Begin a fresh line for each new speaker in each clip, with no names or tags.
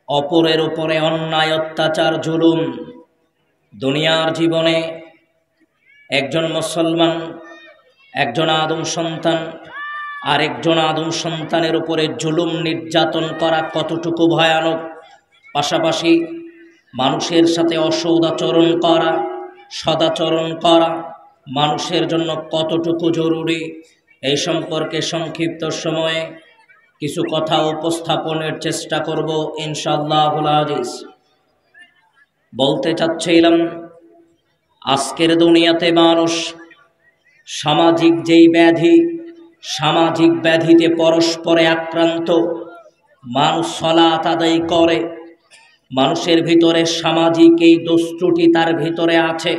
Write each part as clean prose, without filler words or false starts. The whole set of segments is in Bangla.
অপরের উপরে অন্যায় অত্যাচার জুলুম। দুনিয়ার জীবনে একজন মুসলমান, একজন আদম সন্তান আর একজন আদম সন্তানের উপরে জুলুম নির্যাতন করা কতটুকু ভয়ানক, পাশাপাশি মানুষের সাথে অসদাচরণ করা, সদাচরণ করা মানুষের জন্য কতটুকু জরুরি, এই সম্পর্কে সংক্ষিপ্ত সময়ে কিছু কথা উপস্থাপনের চেষ্টা করব ইনশাআল্লাহুল আজিজ। বলতে চাচ্ছিলাম, আজকের দুনিয়াতে মানুষ সামাজিক যেই ব্যাধি, সামাজিক ব্যাধিতে পরস্পরে আক্রান্ত। মানুষ সালাত আদায় করে, মানুষের ভিতরে সামাজিক এই দোষ-ত্রুটি তার ভিতরে আছে।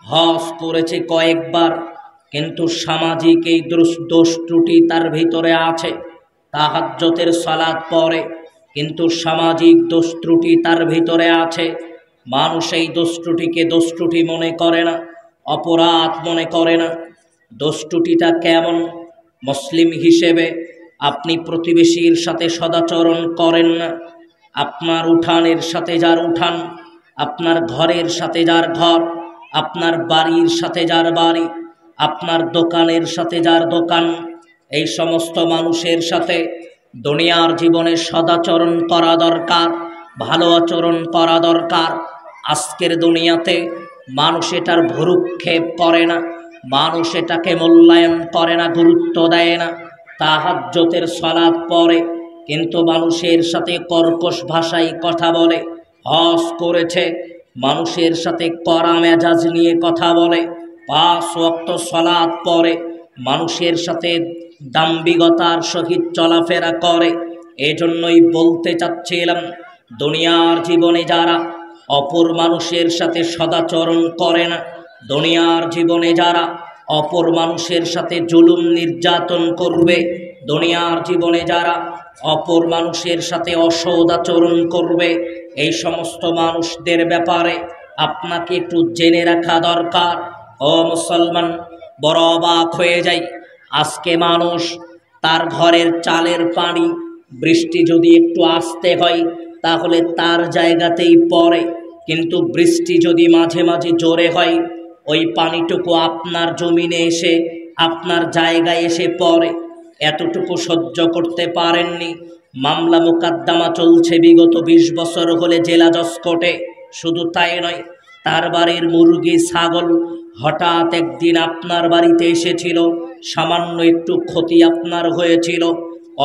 হজ করেছে কয়েকবার, কিন্তু সামাজিক এই দোষ-ত্রুটি তার ভিতরে আছে। তাহাজ্জুদের সালাত পড়ে, কিন্তু সামাজিক দোষ-ত্রুটি তার ভিতরে আছে। মানুষ এই দোষ-ত্রুটিকে দোষ-ত্রুটি মনে করে না, অপরাধ মনে করে না। দোষ-ত্রুটিটা কেমন? মুসলিম হিসেবে আপনি প্রতিবেশীর সাথে সদাচরণ করেন না, আপনার উঠানের সাথে যার উঠান, আপনার ঘরের সাথে যার ঘর, আপনার বাড়ির সাথে যার বাড়ি, আপনার দোকানের সাথে যার দোকান, এই সমস্ত মানুষের সাথে দুনিয়ার জীবনে সদাচরণ করা দরকার, ভালো আচরণ করা দরকার। আজকের দুনিয়াতে মানুষ এটার ভ্রুক্ষেপ করে না, মানুষ এটাকে মূল্যায়ন করে না, গুরুত্ব দেয় না। তাহাজ্জুদের সালাত পড়ে, কিন্তু মানুষের সাথে কর্কশ ভাষায় কথা বলে। হজ করেছে, মানুষের সাথে কড়া মেজাজ নিয়ে কথা বলে। 5 ওয়াক্ত সালাত পড়ে, মানুষের সাথে দাম্ভিকতার সহিত চলাফেরা করে। এজন্যই বলতে চাচ্ছিলাম, দুনিয়ার জীবনে যারা অপর মানুষের সাথে সদাচরণ করে না, দুনিয়ার জীবনে যারা অপর মানুষের সাথে জুলুম নির্যাতন করবে, দুনিয়ার জীবনে যারা অপর মানুষের সাথে অসদাচরণ করবে, এই সমস্ত মানুষদের ব্যাপারে আপনাকে একটু জেনে রাখা দরকার। ও মুসলমান, বড় অবাক হয়ে যাই, আজকে মানুষ তার ঘরের চালের পানি বৃষ্টি যদি একটু আসতে হয় তাহলে তার জায়গাতেই পড়ে, কিন্তু বৃষ্টি যদি মাঝে মাঝে জোরে হয় ওই পানিটুকু আপনার জমিনে এসে আপনার জায়গায় এসে পড়ে। এতটুকু সহ্য করতে পারেননি। মামলা মোকদ্দমা চলছে বিগত 20 বছর হলে জেলা জজ কোর্টে। শুধু তাই নয়, তার বাড়ির মুরগি ছাগল হঠাৎ একদিন আপনার বাড়িতে এসেছিল, সামান্য একটু ক্ষতি আপনার হয়েছিল,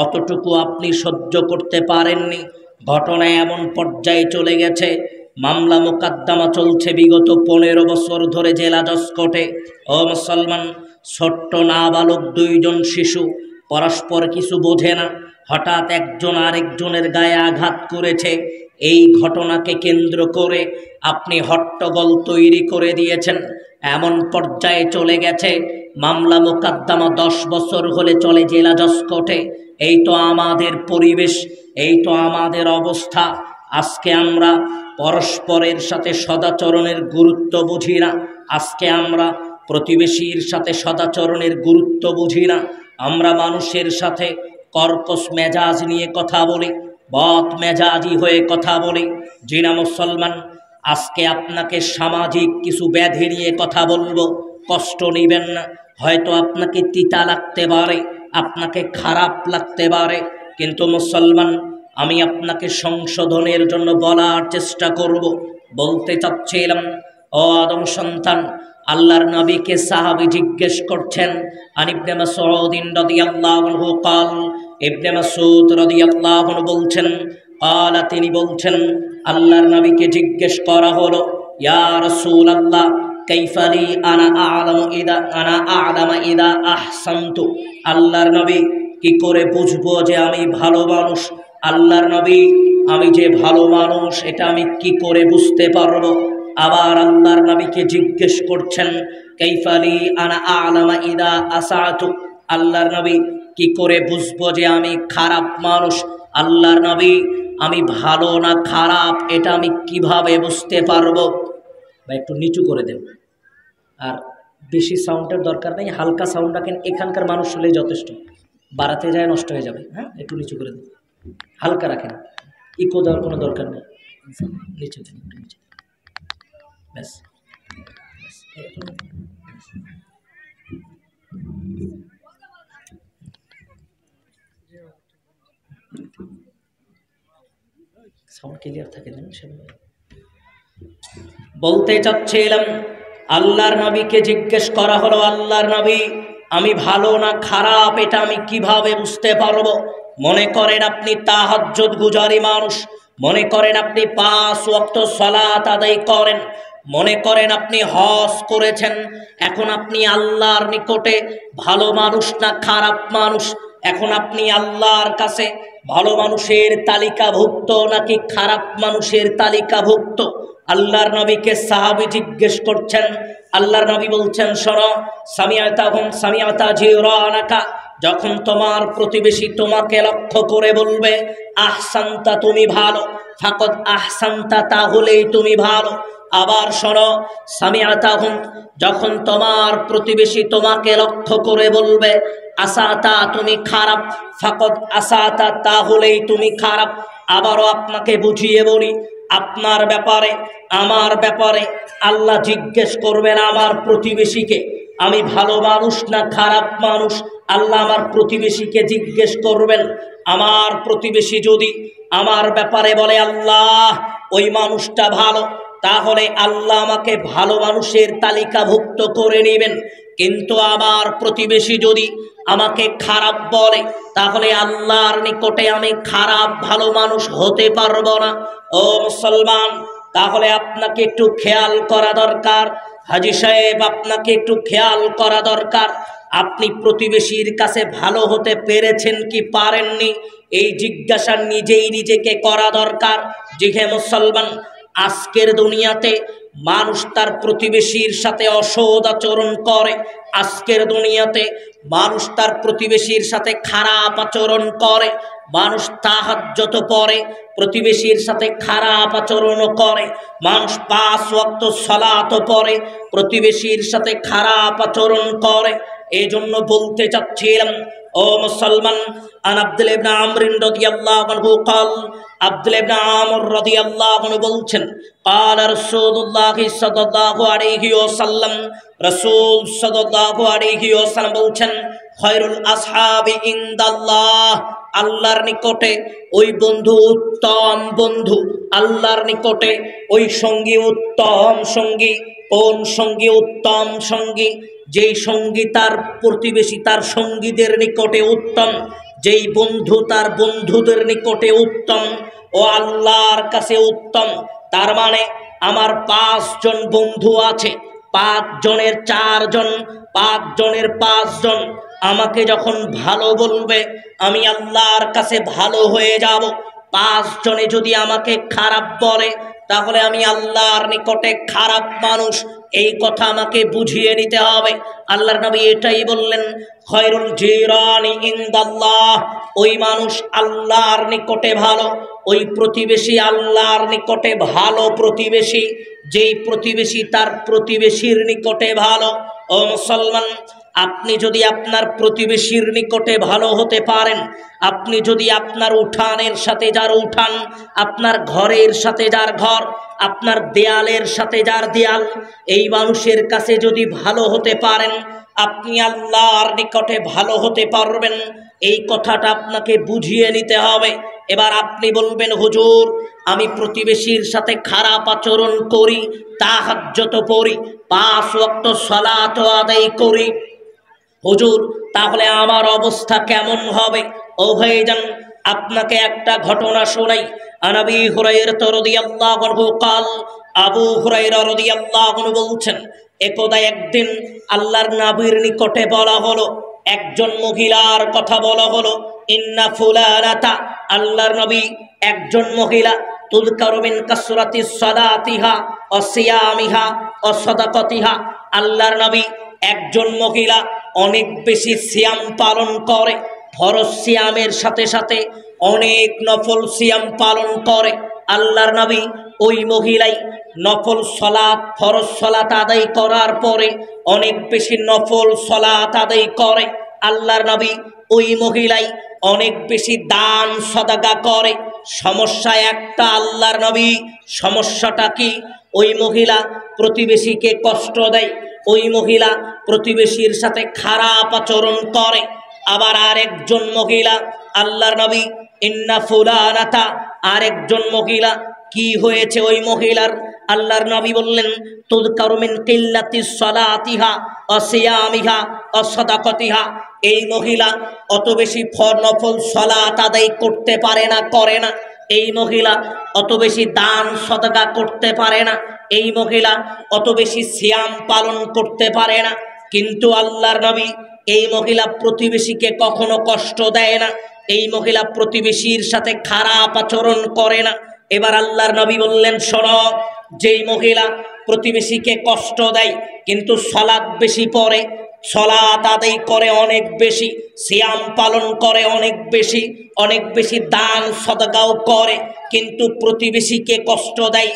অতটুকু আপনি সহ্য করতে পারেননি। ঘটনা এমন পর্যায়ে চলে গেছে, মামলা মোকদ্দমা চলছে বিগত 15 বছর ধরে জেলা জজ কোর্টে। ও মুসলমান, ছোট্ট নাবালক 2 জন শিশু পরস্পর কিছু বোঝে না, হঠাৎ একজন আরেকজনের গায়ে আঘাত করেছে। এই ঘটনাকে কেন্দ্র করে আপনি হট্টগোল তৈরি করে দিয়েছেন। এমন পর্যায়ে চলে গেছে, মামলা মোকদ্দমা 10 বছর হলে চলে জেলা জজ কোর্টে। এই তো আমাদের পরিবেশ, এই তো আমাদের অবস্থা। আজকে আমরা পরস্পরের সাথে সদাচরণের গুরুত্ব বুঝি না, আজকে আমরা প্রতিবেশীর সাথে সদাচরণের গুরুত্ব বুঝি না। আমরা মানুষের সাথে কর্কশ মেজাজ নিয়ে কথা বলি, বদ মেজাজি হয়ে কথা বলি। জিনা মুসলমান, আজকে আপনাকে সামাজিক কিছু ব্যাধি নিয়ে কথা বলবো, কষ্ট নেবেন না। হয়তো আপনাকে তিতা লাগতে পারে, আপনাকে খারাপ লাগতে পারে, কিন্তু মুসলমান, আমি আপনাকে সংশোধনের জন্য বলার চেষ্টা করব। বলতে চাচ্ছিলাম, ও আদম সন্তান, আল্লাহর নবীকে সাহাবী জিজ্ঞেস করছেন, আন ইবনে মাসউদ রাদিয়াল্লাহু আনহু قال, ইবনে মাসউদ রাদিয়াল্লাহু আনহু বলছেন, قال, তিনি বলছেন, আল্লাহর নবীকে জিজ্ঞেস করা হলো, ইয়া রাসূলুল্লাহ, কাইফা লি আনা আ'লামু ইদা আহসানতু। আল্লাহর নবী, কি করে বুঝবো যে আমি ভালো মানুষ? আল্লাহর নবী, আমি যে ভালো মানুষ এটা আমি কি করে বুঝতে পারবো? আবার আল্লাহর নবীকে জিজ্ঞেস করছেন, কাইফা লি আনা আ'লামু ইদা আসাতু। আল্লাহর নবী, কি করে বুঝবো যে আমি খারাপ মানুষ? আল্লাহর নবী, আমি ভালো না খারাপ এটা আমি কিভাবে বুঝতে পারবো? বা একটু নিচু করে দেন, আর বেশি সাউন্ডের দরকার নেই, হালকা সাউন্ড রাখেন, এখানকার মানুষ হলেই যথেষ্ট, বাড়াতে যায় নষ্ট হয়ে যাবে। হ্যাঁ, একটু নিচু করে দেন, হালকা রাখেন। ইকো দেওয়ার কোনো দরকার নেই, নিচে দিন, একটু নিচে ব্যাস। সাউন্ড ক্লিয়ার থাকে না। বলতে চাচ্ছিলাম, আল্লাহর নবীকে জিজ্ঞেস করা হলো, আল্লাহর নবী আমি ভালো না খারাপ এটা আমি কিভাবে বুঝতে পারবো? মনে করেন আপনি তাহাজ্জুদ গুজারি মানুষ, মনে করেন আপনি 5 ওয়াক্ত সালাত আদায় করেন, মনে করেন আপনি হজ করেছেন, এখন আপনি আল্লাহর নিকটে ভালো মানুষ না খারাপ মানুষ? এখন আপনি আল্লাহর কাছে ভালো মানুষের তালিকাভুক্ত নাকি খারাপ মানুষের তালিকাভুক্ত? আল্লাহর নবীকে সাহাবী জিজ্ঞেস করছেন। আল্লাহর নবী বলছেন, শোনো, সামিআতা জিরানাকা, যখন তোমার প্রতিবেশী তোমাকে লক্ষ্য করে বলবে আহসানতা তুমি ভালো, ফাকাদ আহসানতা তাহলেই তুমি ভালো। আবার শোনো, সামিআতাহুম, যখন তোমার প্রতিবেশী তোমাকে লক্ষ্য করে বলবে আসাতা তুমি খারাপ, ফাকাদ আসাতা তাহলেই তুমি খারাপ। আবারও আপনাকে বুঝিয়ে বলি, আপনার ব্যাপারে আমার ব্যাপারে আল্লাহ জিজ্ঞেস করবেন আমার প্রতিবেশীকে আমি ভালো মানুষ না খারাপ মানুষ। আল্লাহ আমার প্রতিবেশীকে জিজ্ঞেস করবেন। আমার প্রতিবেশী যদি আমার ব্যাপারে বলে আল্লাহ ওই মানুষটা ভালো, তাহলে আল্লাহ আমাকে ভালো মানুষের তালিকাভুক্ত করে নেবেন। কিন্তু আমার প্রতিবেশী যদি আমাকে খারাপ বলে, তাহলে আল্লাহর নিকটে আমি খারাপ ভালো মানুষ হতে পারবো না। ও মুসলমান, তাহলে আপনাকে একটু খেয়াল করা দরকার। হাজী সাহেব, আপনাকে একটু খেয়াল করা দরকার। আপনি প্রতিবেশীর কাছে ভালো হতে পেরেছেন কি পারেননি, এই জিজ্ঞাসা নিজেই নিজেকে করা দরকার। জি হে মুসলমান, আজকের দুনিয়াতে মানুষ তার প্রতিবেশীর সাথে অসৎ আচরণ করে। আজকের দুনিয়াতে মানুষ তার প্রতিবেশীর সাথে খারাপ আচরণ করে। মানুষ তাহাজ্জুদ পড়ে, প্রতিবেশীর সাথে খারাপ আচরণও করে। মানুষ 5 ওয়াক্ত সালাত পড়ে, প্রতিবেশীর সাথে খারাপ আচরণ করে। এই জন্য বলতে চাচ্ছিলাম, ও মুসলমান, আন আব্দুল্লাহ ইবনে আমর রাদিয়াল্লাহু আনহু قال, আব্দুল্লাহ ইবনে আমর রাদিয়াল্লাহু আনহু বলছেন, قال রাসূলুল্লাহ সাল্লাল্লাহু আলাইহি ওয়াসাল্লাম, রাসূল সাল্লাল্লাহু আলাইহি ওয়াসাল্লাম বলছেন, খায়রুল আসহাবি ইনদাল্লাহ, আল্লাহর নিকটে ওই বন্ধু উত্তম বন্ধু, আল্লাহর নিকটে ওই সঙ্গী উত্তম সঙ্গী। কোন সঙ্গী উত্তম সঙ্গী? যেই সঙ্গী তার প্রতিবেশী তার সঙ্গীদের নিকটে উত্তম, যেই বন্ধু তার বন্ধুদের নিকটে উত্তম, ও আল্লাহর কাছে উত্তম। তার মানে আমার 5 জন বন্ধু আছে, 5 জনের 4 জন, 5 জনের 5 জন আমাকে যখন ভালো বলবে, আমি আল্লাহর কাছে ভালো হয়ে যাব। 5 জনে যদি আমাকে খারাপ বলে, তাহলে আমি আল্লাহর নিকটে খারাপ মানুষ, এই কথা আমাকে বুঝিয়ে নিতে হবে। আল্লাহর নবী এটাই বললেন, খায়রুল জিরানি ইনদাল্লাহ, ওই মানুষ আল্লাহর নিকটে ভালো, ওই প্রতিবেশী আল্লাহর নিকটে ভালো প্রতিবেশী, যেই প্রতিবেশী তার প্রতিবেশীর নিকটে ভালো। ও মুসলমান, আপনি যদি আপনার প্রতিবেশীর নিকটে ভালো হতে পারেন, আপনি যদি আপনার উঠানের সাথে যার উঠান, আপনার ঘরের সাথে যার ঘর, আপনার দেয়ালের সাথে যার দেয়াল, এই মানুষের কাছে যদি ভালো হতে পারেন, আপনি আল্লাহর নিকটে ভালো হতে পারবেন। এই কথাটা আপনাকে বুঝিয়ে নিতে হবে। এবার আপনি বলবেন, হুজুর আমি প্রতিবেশীর সাথে খারাপ আচরণ করি, তাহাজ্জুদ পড়ি, 5 ওয়াক্ত সালাত আদায় করি, হুজুর তাহলে আমার অবস্থা কেমন হবে? ও ভাইজান, আপনাকে একটা ঘটনা শোনাই। আবু হুরায়রা রাদিয়াল্লাহু আনহু قال, আবু হুরায়রা রাদিয়াল্লাহু আনহু বলছেন, একদা একদিন আল্লাহর নবীর নিকটে বলা হলো, একজন মহিলার কথা বলা হলো, ইন্না ফুলানাতা, আল্লাহর নবী একজন মহিলা, তুযকারু মিন কাসরাতি সালাতিহা ওয়া সিয়ামিহা ওয়া সাদাকাতিহা, আল্লাহর নবী একজন মহিলা অনেক বেশি সিয়াম পালন করে, ফরজ সিয়ামের সাথে সাথে অনেক নফল সিয়াম পালন করে। আল্লাহর নবী ওই মহিলাই নফল সালাত, ফরজ সালাত আদায় করার পরে অনেক বেশি নফল সালাত আদায় করে। আল্লাহর নবী ওই মহিলাই অনেক বেশি দান সদাকা করে। সমস্যা একটা আল্লাহর নবী, সমস্যাটা কি? ওই মহিলা প্রতিবেশীকে কষ্ট দেয়, ওই মহিলা প্রতিবেশীর সাথে খারাপ আচরণ করে। আবার আরেকজন মহিলা, আল্লাহর নবী ইন্না ফুলানাতা, আরেকজন মহিলা কি হয়েছে ওই মহিলার? আল্লাহর নবী বললেন তুযকারু মিন কিল্লাতিস সালাতিহা ওয়া সিয়ামিহা ওয়া সাদাকাতিহা, এই মহিলা অত বেশি নফল সালাত আদায় করতে পারে না, করে না। এই মহিলা অত বেশি দান সদকা করতে পারে না, এই মহিলা অত বেশি সিয়াম পালন করতে পারে না। কিন্তু আল্লাহর নবী এই মহিলা প্রতিবেশীকে কখনো কষ্ট দেয় না, এই মহিলা প্রতিবেশীর সাথে খারাপ আচরণ করে না। এবার আল্লাহর নবী বললেন শোনো, যেই মহিলা প্রতিবেশীকে কষ্ট দেয় কিন্তু সালাত বেশি পড়ে, সালাত আদায় করে অনেক বেশি, সিয়াম পালন করে অনেক বেশি, অনেক বেশি দান সদকাও করে, কিন্তু প্রতিবেশীকে কষ্ট দেয়,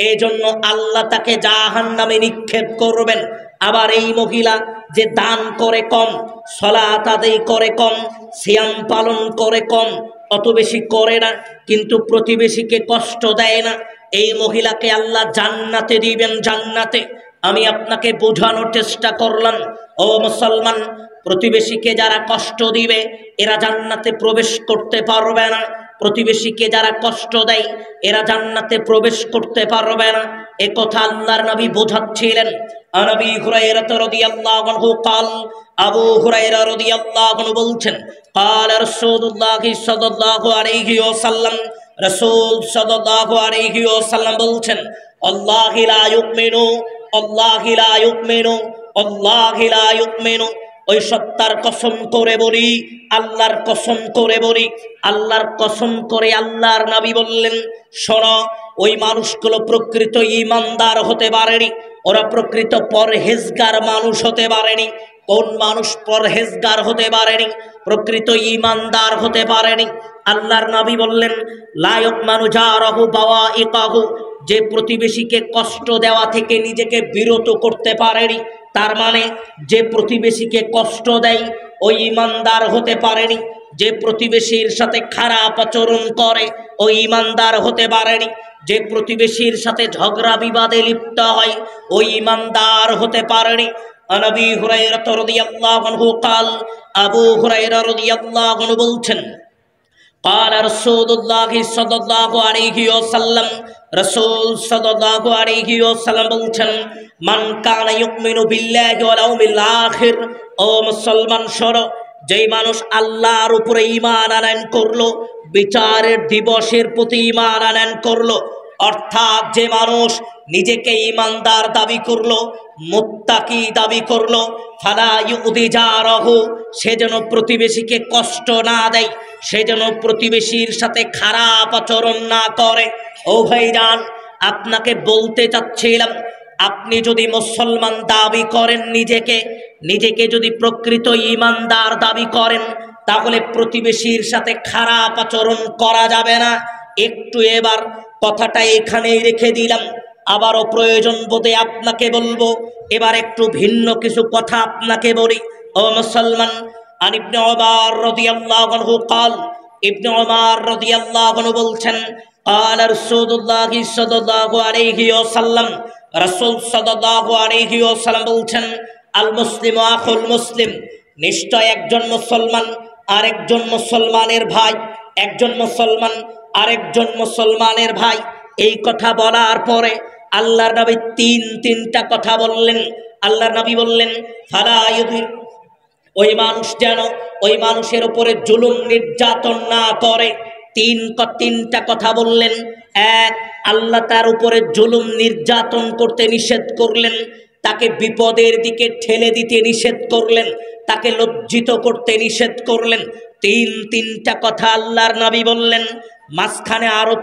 এই জন্য আল্লাহ তাকে জাহান্নামে নিক্ষেপ করবেন। আবার এই মহিলা যে দান করে কম, সালাত আদায় করে কম, সিয়াম পালন করে কম, অত বেশি করে না, কিন্তু প্রতিবেশীকে কষ্ট দেয় না, এই মহিলাকে আল্লাহ জান্নাতে দিবেন, জান্নাতে। আমি আপনাকে বোঝানোর চেষ্টা করলাম, ও মুসলমান, প্রতিবেশীকে যারা কষ্ট দিবে এরা জান্নাতে প্রবেশ করতে পারবে না, প্রতিবেশীকে যারা কষ্ট দেয় এরা জান্নাতে প্রবেশ করতে পারবে না, এ কথা আল্লাহর নবী বোঝাচ্ছিলেন। আবু হুরায়রা রাদিয়াল্লাহু আনহু قال, আবু হুরায়রা রাদিয়াল্লাহু আনহু বলছেন قال রাসূলুল্লাহ সাল্লাল্লাহু আলাইহি ওয়াসাল্লাম, রাসূল সাল্লাল্লাহু আলাইহি ওয়াসাল্লাম বলছেন আল্লাহি লা ইউমিনু, আল্লাহি লা ইউমিনু, আল্লাহি লা ইউমিনু, ওই সত্তার কসম করে বলি, আল্লাহর কসম করে বলি, আল্লাহর কসম করে আল্লাহর নবী বললেন শোনো, ওই মানুষগুলো প্রকৃত ঈমানদার হতে পারেনি, ওরা প্রকৃত পরহেজগার মানুষ হতে পারেনি। কোন মানুষ পরহেজগার হতে পারেনি? প্রকৃত ঈমানদার হতে পারেনি। আল্লাহর নবী বললেন লা ইয়াকমানু জারাহু বাওয়াইকাহু, যে প্রতিবেশীকে কষ্ট দেওয়া থেকে নিজেকে বিরত করতে পারেনি, তার মানে যে প্রতিবেশীকে কষ্ট দেয় ওই ঈমানদার হতে পারেনি, যে প্রতিবেশীর সাথে খারাপ আচরণ করে ওই ঈমানদার হতে পারেনি, যে প্রতিবেশীর সাথে ঝগড়া বিবাদে লিপ্ত হয় ওই ঈমানদার হতে পারেনি। আবু হুরায়রা রাদিয়াল্লাহু আনহু قال, আবু হুরায়রা রাদিয়াল্লাহু আনহু বলছেন قال রাসূলুল্লাহ সাল্লাল্লাহু আলাইহি ওয়াসাল্লাম, রাসূল সাল্লাল্লাহু আলাইহি ওয়াসাল্লাম বলছেন মান কানা ইউমিনু বিল্লাহি ওয়াল ইয়াউমিল আখির, ও মুসলমান শোনো, যেই মানুষ আল্লাহর উপরে ঈমান আনয়ন করলো, বিচারের দিবসের প্রতি ঈমান আনয়ন করলো, অর্থাৎ যে মানুষ নিজেকে ঈমানদার দাবি করলো, মুত্তাকি দাবি করলো, ফালা ইউদি জারাহু, সে যেন প্রতিবেশীকে কষ্ট না দেয়, সে যেন প্রতিবেশীর সাথে খারাপ আচরণ না করে। ও ভাইজান, আপনাকে বলতে চাচ্ছিলাম, আপনি যদি মুসলমান দাবি করেন, নিজেকে যদি প্রকৃত ঈমানদার দাবি করেন, তাহলে প্রতিবেশীর সাথে খারাপ আচরণ করা যাবে না। একটু এবার কথাটা এখানেই রেখে দিলাম, আবারও প্রয়োজন বোধে আপনাকে বলবো। এবার একটু ভিন্ন কিছু কথা আপনাকে বলি, ও মুসলমান। আন ইবনে ওমর রাদিয়াল্লাহু আনহু قال, ইবনে ওমর রাদিয়াল্লাহু আনহু বলছেন قال রাসূলুল্লাহ সাল্লাল্লাহু আলাইহি ওয়াসাল্লাম, রাসূল সাল্লাল্লাহু আলাইহি ওয়াসাল্লাম বলছেন আল মুসলিমু আখুল মুসলিম, নিশ্চয় একজন মুসলমান আরেকজন মুসলমানের ভাই, একজন মুসলমান আরেকজন মুসলমানের ভাই। এই কথা বলার পরে আল্লাহর নবী তিনটা কথা বললেন। আল্লাহর নবী বললেন ফালা ইউদি, ওই মানুষ যেন ওই মানুষের উপরে জুলুম নির্যাতন না করে। তিনটা কথা বললেন। এক, আল্লাহ তার উপরে জুলুম নির্যাতন করতে নিষেধ করলেন, তাকে বিপদের দিকে ঠেলে দিতে নিষেধ করলেন, তাকে লজ্জিত করতে নিষেধ করলেন। তিনটা কথা আল্লাহর নবী বললেন। মাঝখানে আরো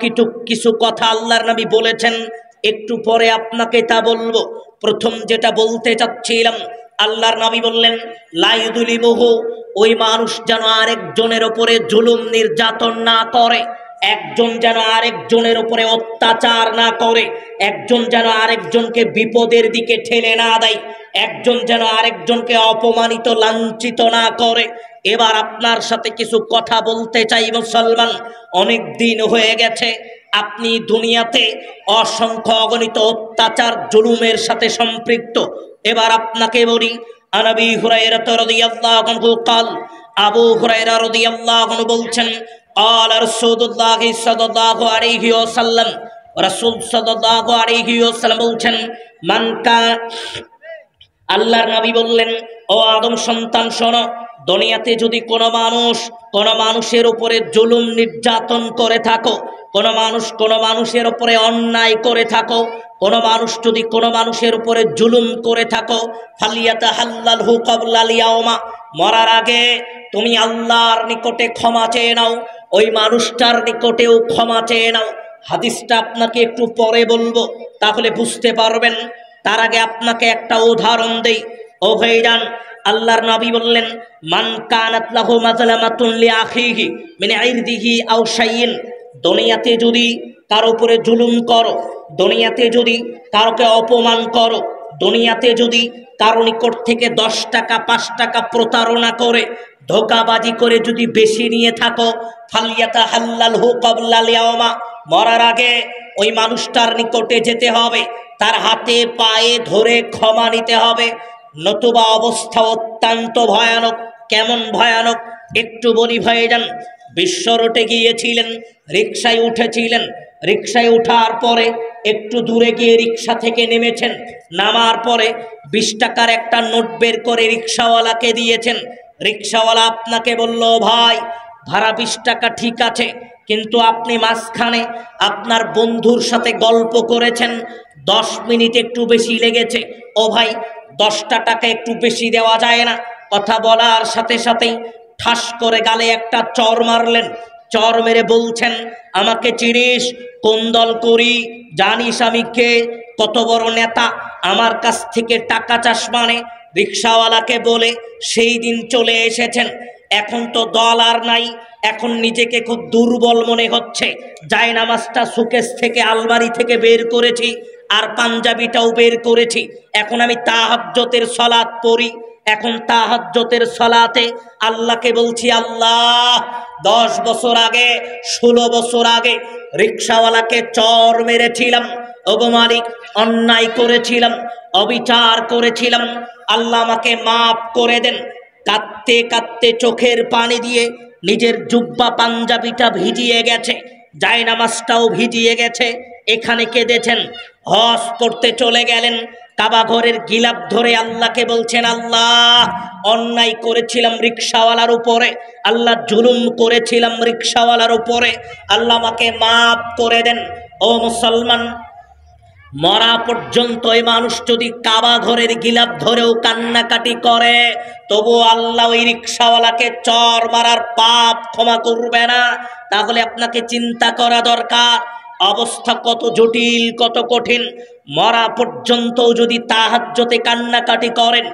কিছু কথা আল্লাহর নবী বলেছেন, একটু পরে আপনাকে তা বলবো। প্রথম যেটা বলতে চাচ্ছিলাম, আল্লাহর নবী বললেন লা ইউযলিমুহু, ওই মানুষ যেন আরেকজনের উপরে জুলুম নির্যাতন না করে, একজন যেন আরেকজনের উপরে অত্যাচার না করে, একজন যেন আরেকজনকে বিপদের দিকে ঠেলে না দেয়, একজন যেন আরেকজনকে অপমানিত লাঞ্ছিত না করে। এবার আপনার সাথে কিছু কথা বলতে চাই মুসলমান। অনেক দিন হয়ে গেছে আপনি দুনিয়াতে অসংখ্য অগণিত অত্যাচার জুলুমের সাথে সম্পৃক্ত। এবার আপনাকে বলি, আবু হুরায়রা রাদিয়াল্লাহু আনহু قال, আবু হুরায়রা রাদিয়াল্লাহু আনহু বলছেন, قال রাসূলুল্লাহ সাল্লাল্লাহু আলাইহি ওয়াসাল্লাম, রাসূল সাল্লাল্লাহু আলাইহি ওয়াসাল্লাম বলছেন, মান কা, আল্লাহর নবী বললেন, ও আদম সন্তান শোনো, দুনিয়াতে যদি কোনো মানুষের উপরে জুলুম নির্যাতন করে থাকো, কোনো মানুষের উপরে অন্যায় করে থাকো, কোনো মানুষ যদি কোনো মানুষের উপরে জুলুম করে থাকো, ফালিয়াতাহাল্লালহু ক্বাবলাল ইয়াউমা, মরার আগে তুমি আল্লাহর নিকটে ক্ষমা চেয়ে নাও, ওই মানুষটার নিকটেও ক্ষমা চেয়ে নাও। হাদিসটা আপনাকে একটু পরে বলবো, তাহলে বুঝতে পারবেন। তার আগে আপনাকে একটা উদাহরণ দেই। ও ভাইজান, আল্লাহর নবী বললেন, মান কানাত লাহু মাজলামাতুন লিআখিহি মিন ইরদিহি আও শাইইন, দুনিয়াতে যদি কারো উপরে জুলুম করো, দুনিয়াতে যদি কারোকে অপমান করো, দুনিয়াতে যদি কারো নিকট থেকে 10 টাকা 5 টাকা প্রতারণা করে ধোঁকাবাজি করে যদি বেশি নিয়ে থাকো, ফালিয়াতাহাল্লালহু ক্বাবলাল ইয়াউমা, মরার আগে ওই মানুষটার নিকটে যেতে হবে, তার হাতে পায়ে ধরে ক্ষমা নিতে হবে, নতুবা অবস্থা অত্যন্ত ভয়ানক। কেমন ভয়ানক একটু বলি ভাইজান। বিশ্ব রোডে গিয়েছিলেন, রিকশায় উঠেছিলেন, রিকশায় ওঠার পরে একটু দূরে গিয়ে রিকশা থেকে নেমেছেন, নামার পরে 20 টাকার একটা নোট বের করে রিকশাওয়ালাকে দিয়েছেন। রিকশাওয়ালা আপনাকে বলল, ভাই ভাড়া 20 টাকা ঠিক আছে, কিন্তু আপনি মাঝখানে আপনার বন্ধুর সাথে গল্প করেছেন, 10 মিনিট একটু বেশি লেগেছে, ও ভাই 10টা টাকা একটু বেশি দেওয়া যায় না? কথা বলার সাথে সাথেই ঠাস করে গালে একটা চর মারলেন। চর মেরে বলছেন, আমাকে চিনিস? কোন দল করি? জানিস আমি কে? কত বড় নেতা? আমার কাছ থেকে টাকা চাস মানে? রিকশাওয়ালাকে বলে সেই দিন চলে এসেছেন। এখন তো দল আর নাই, এখন নিজেকে খুব দুর্বল মনে হচ্ছে। জায়নামাজটা সুকেস থেকে আলমারি থেকে বের করেছি, আর পাঞ্জাবিটাও বের করেছি। এখন আমি তাহাজ্জুদের সালাত পড়ি। এখন তাহাজ্জুদের সালাতে আল্লাহকে বলছি, আল্লাহ 10 বছর আগে 16 বছর আগে রিকশাওয়ালাকে চর মেরেছিলাম, ওগো মালিক অন্যায় করেছিলাম, অবিচার করেছিলাম, আল্লাহ আমাকে মাফ করে দেন। কাঁদতে কাঁদতে চোখের পানি দিয়ে নিজের জুব্বা পাঞ্জাবিটা ভিজিয়ে গেছে, জায়নামাজটাও ভিজিয়ে গেছে, এখানে কেঁদেছেন। হজ করতে চলে গেলেন, কাবা ঘরের গিলাপ ধরে আল্লাহকে বলছেন, আল্লাহ অন্যায় করেছিলাম রিকশাওয়ালার উপরে, আল্লাহ জুলুম করেছিলাম রিকশাওয়ালার উপরে, আল্লাহ আমাকে মাফ করে দেন। ও মুসলমান, মরা পর্যন্ত এই মানুষ যদি কাবা ঘরের গিলাপ ধরেও কান্নাকাটি করে, তবু আল্লাহ ওই রিকশাওয়ালাকে চর মারার পাপ ক্ষমা করবে না। তাহলে আপনাকে চিন্তা করা দরকার, অবস্থা কত জটিল, কত কঠিন। মরা পর্যন্ত যদি তাহাজ্জুদে কান্নাকাটি করেন,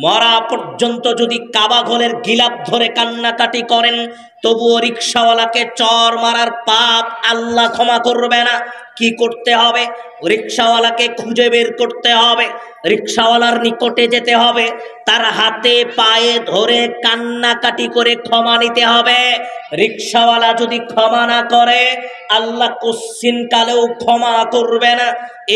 মরা পর্যন্ত যদি কাবা ঘরের গিলাপ ধরে কান্নাকাটি করেন, তবুও রিকশাওয়ালাকে চর মারার পাপ আল্লাহ ক্ষমা করবে না। কি করতে হবে? রিকশাওয়ালাকে খুঁজে বের করতে হবে, রিকশাওয়ালার নিকটে যেতে হবে, তার হাতে পায়ে ধরে কান্নাকাটি করে ক্ষমা নিতে হবে। রিকশাওয়ালা যদি ক্ষমা না করে, আল্লাহ কোশ্চিন কালেও ক্ষমা করবে না।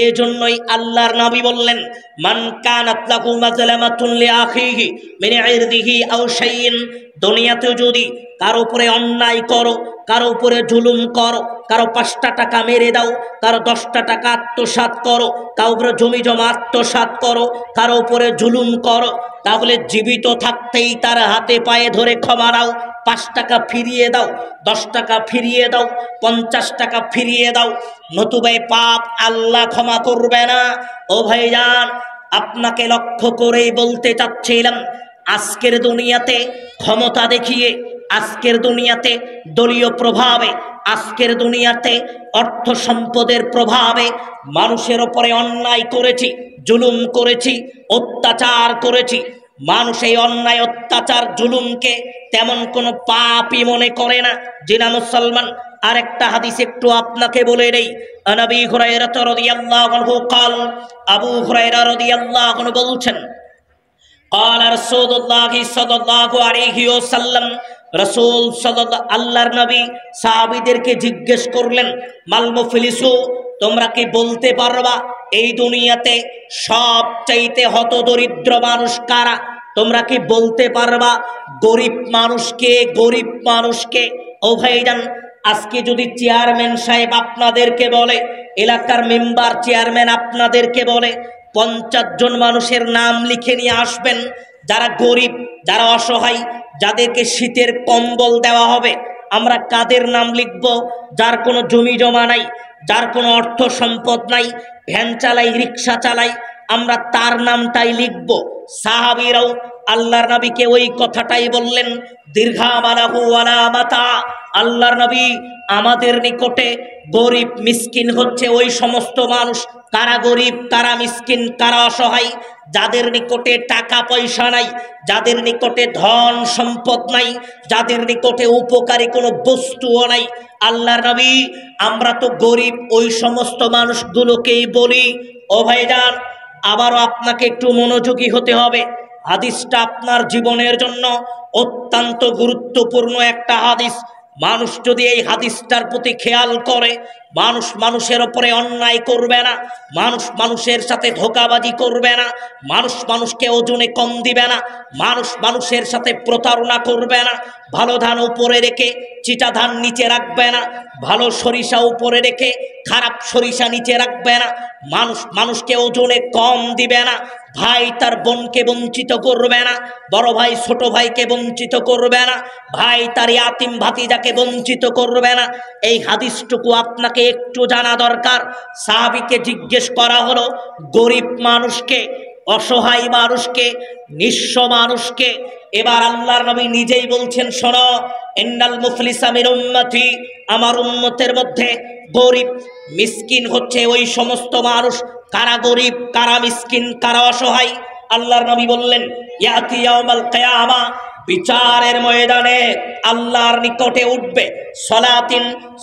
এজন্যই আল্লাহর নবী বললেন, মান কানাত লাহু মাজলামাতুন লিআখিহি মিন ইরদিহি আও শাইইন, দুনিয়াতে যদি কারো উপরে অন্যায় করো, কারো উপরে জুলুম করো, কারো 5টা টাকা মেরে দাও, কারো 10টা টাকা আত্মসাৎ করো, কারো উপরে জমি জমা আত্মসাৎ করো, কারো উপরে জুলুম করো, তাহলে জীবিত থাকতেই তার হাতে পায়ে ধরে ক্ষমা নাও। 5 টাকা ফিরিয়ে দাও, 10 টাকা ফিরিয়ে দাও, 50 টাকা ফিরিয়ে দাও, নতুবা পাপ আল্লাহ ক্ষমা করবে না। ও ভাইজান, আপনাকে লক্ষ্য করেই বলতে চাচ্ছিলাম, আজকের দুনিয়াতে ক্ষমতা দেখিয়ে, আজকের দুনিয়াতে দলীয় প্রভাবে, আজকের দুনিয়াতে অর্থ সম্পদের প্রভাবে মানুষের ওপরে অন্যায় করেছি, জুলুম করেছি, অত্যাচার করেছি। মানুষ এই অন্যায় অত্যাচার জুলুমকে তেমন কোনো পাপই মনে করে না। জিনা মুসলমান, আরেকটা হাদিস একটু আপনাকে বলে নেই। আবু হুরায়রা রাদিয়াল্লাহু আনহু قال, আবু হুরায়রা রাদিয়াল্লাহু আনহু বলছেন, قال رسول الله صلى الله عليه وسلم রাসূল সাল্লাল্লাহু আল্লাহর নবী সাহাবীদেরকে জিজ্ঞেস করলেন মাল মুফলিসু তোমরা কি বলতে পারবা এই দুনিয়াতে সবচাইতে হতদরিদ্র মানুষ কারা তোমরা কি বলতে পারবা গরিব মানুষকে ও ভাইজান আজকে যদি চেয়ারম্যান সাহেব আপনাদেরকে বলে এলাকার মেম্বার চেয়ারম্যান আপনাদেরকে বলে 50 জন মানুষের নাম লিখে নিয়ে আসবেন যারা গরিব যারা অসহায় যাদেরকে শীতের কম্বল দেওয়া হবে আমরা কাদের নাম লিখব যার কোনো জমি জমা নাই যার কোনো অর্থ সম্পদ নাই ভ্যান চালাই রিকশা চালাই আমরা তার নামটাই লিখব সাহাবীরাও আল্লাহর নবীকে ওই কথাটাই বললেন দীর্ঘামালাহু ওয়ালা মাতা আল্লাহর নবী আমাদের নিকটে গরিব মিসকিন হচ্ছে ওই সমস্ত মানুষ কারা গরিব কারা মিসকিন কারা অসহায় যাদের নিকটে টাকা পয়সা নাই যাদের নিকটে ধন সম্পদ নাই যাদের নিকটে উপকারী কোনো বস্তুও নাই আল্লাহর নবী আমরা তো গরিব ওই সমস্ত মানুষগুলোকেই বলি ও ভাইজান আবারও আপনাকে একটু মনোযোগী হতে হবে হাদিসটা আপনার জীবনের জন্য অত্যন্ত গুরুত্বপূর্ণ একটা হাদিস মানুষ যদি এই হাদিসটার প্রতি খেয়াল করে মানুষ মানুষের উপরে অন্যায় করবে না মানুষ মানুষের সাথে ধোঁকাবাজি করবে না মানুষ মানুষকে ওজনে কম দিবে না মানুষ মানুষের সাথে প্রতারণা করবে না ভালো ধান উপরে রেখে চিটা ধান নিচে রাখবে না ভালো সরিষা উপরে রেখে খারাপ সরিষা নিচে রাখবে না মানুষ মানুষকে ওজনে কম দিবে না ভাই তার বোনকে বঞ্চিত করবে না বড় ভাই ছোট ভাইকে বঞ্চিত করবে না ভাই তার ইয়াতিম ভাতিজাকে বঞ্চিত করবে না এই হাদিসটুকু আপনাকে একটু জানা দরকার সাহাবীকে জিজ্ঞেস করা হলো গরিব মানুষকে অসহায় মানুষকে নিঃস্ব মানুষকে এবার আল্লাহর নবী নিজেই বলছেন শোনো ইন্নাল মুফলিসা মিন উম্মতি আমার উম্মতের মধ্যে গরিব মিসকিন হচ্ছে ওই সমস্ত মানুষ কারা গরিব কারা মিসকিন কারা অসহায় আল্লাহর নবী বললেন ইয়াতি ইয়াউমাল কিয়ামা বিচারের ময়দানে আল্লাহর নিকটে উঠবে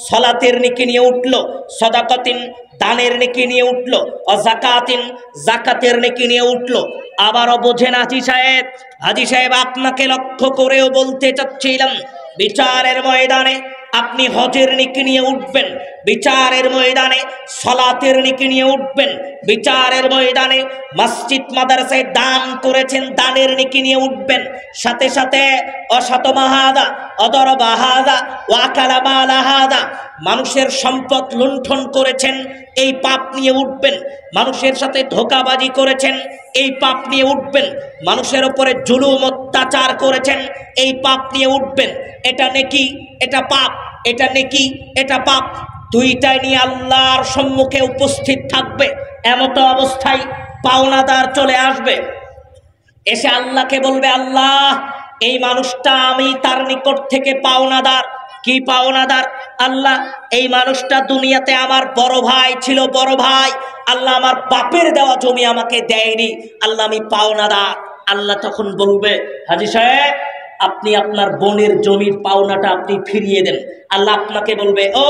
সলাতের নেকি নিয়ে উঠলো সাদাকাতিন দানের নেকি নিয়ে উঠলো যাকাতিন যাকাতের নেকি নিয়ে উঠলো আবারও বোঝেন হাজী সাহেব আপনাকে লক্ষ্য করেও বলতে চাচ্ছিলাম বিচারের ময়দানে আপনি হজের নেকি নিয়ে উঠবেন বিচারের ময়দানে সালাতের নেকি নিয়ে উঠবেন বিচারের ময়দানে মসজিদ মাদ্রাসায় দান করেছেন দানের নেকি নিয়ে উঠবেন সাথে সাথে অশত মাহাদা অদরবা হাদা ওয়াকালা মালা হাদা মানুষের সম্পদ লুণ্ঠন করেছেন এই পাপ নিয়ে উঠবেন মানুষের সাথে ধোঁকাবাজি করেছেন এই পাপ নিয়ে উঠবেন মানুষের উপরে জুলুম অত্যাচার করেছেন এই পাপ নিয়ে উঠবেন এটা নেকি এটা পাপ এটা নেকি এটা পাপ দুইটাই নিয়ে আল্লাহর সম্মুখে উপস্থিত থাকবে এমতো অবস্থায় পাওনাদার চলে আসবে এসে আল্লাহকে বলবে আল্লাহ এই মানুষটা আমি তার নিকট থেকে পাওনাদার কি পাওনাদার আল্লাহ এই মানুষটা দুনিয়াতে আমার বড় ভাই ছিল বড় ভাই আল্লাহ আমার বাপের দেওয়া জমি আমাকে দেয়নি আল্লাহ আমি পাওনাদার আল্লাহ তখন বলবে হাজী সাহেব আপনি আপনার বোনের জমির পাওনাটা আপনি ফিরিয়ে দেন আল্লাহ আপনাকে বলবে ও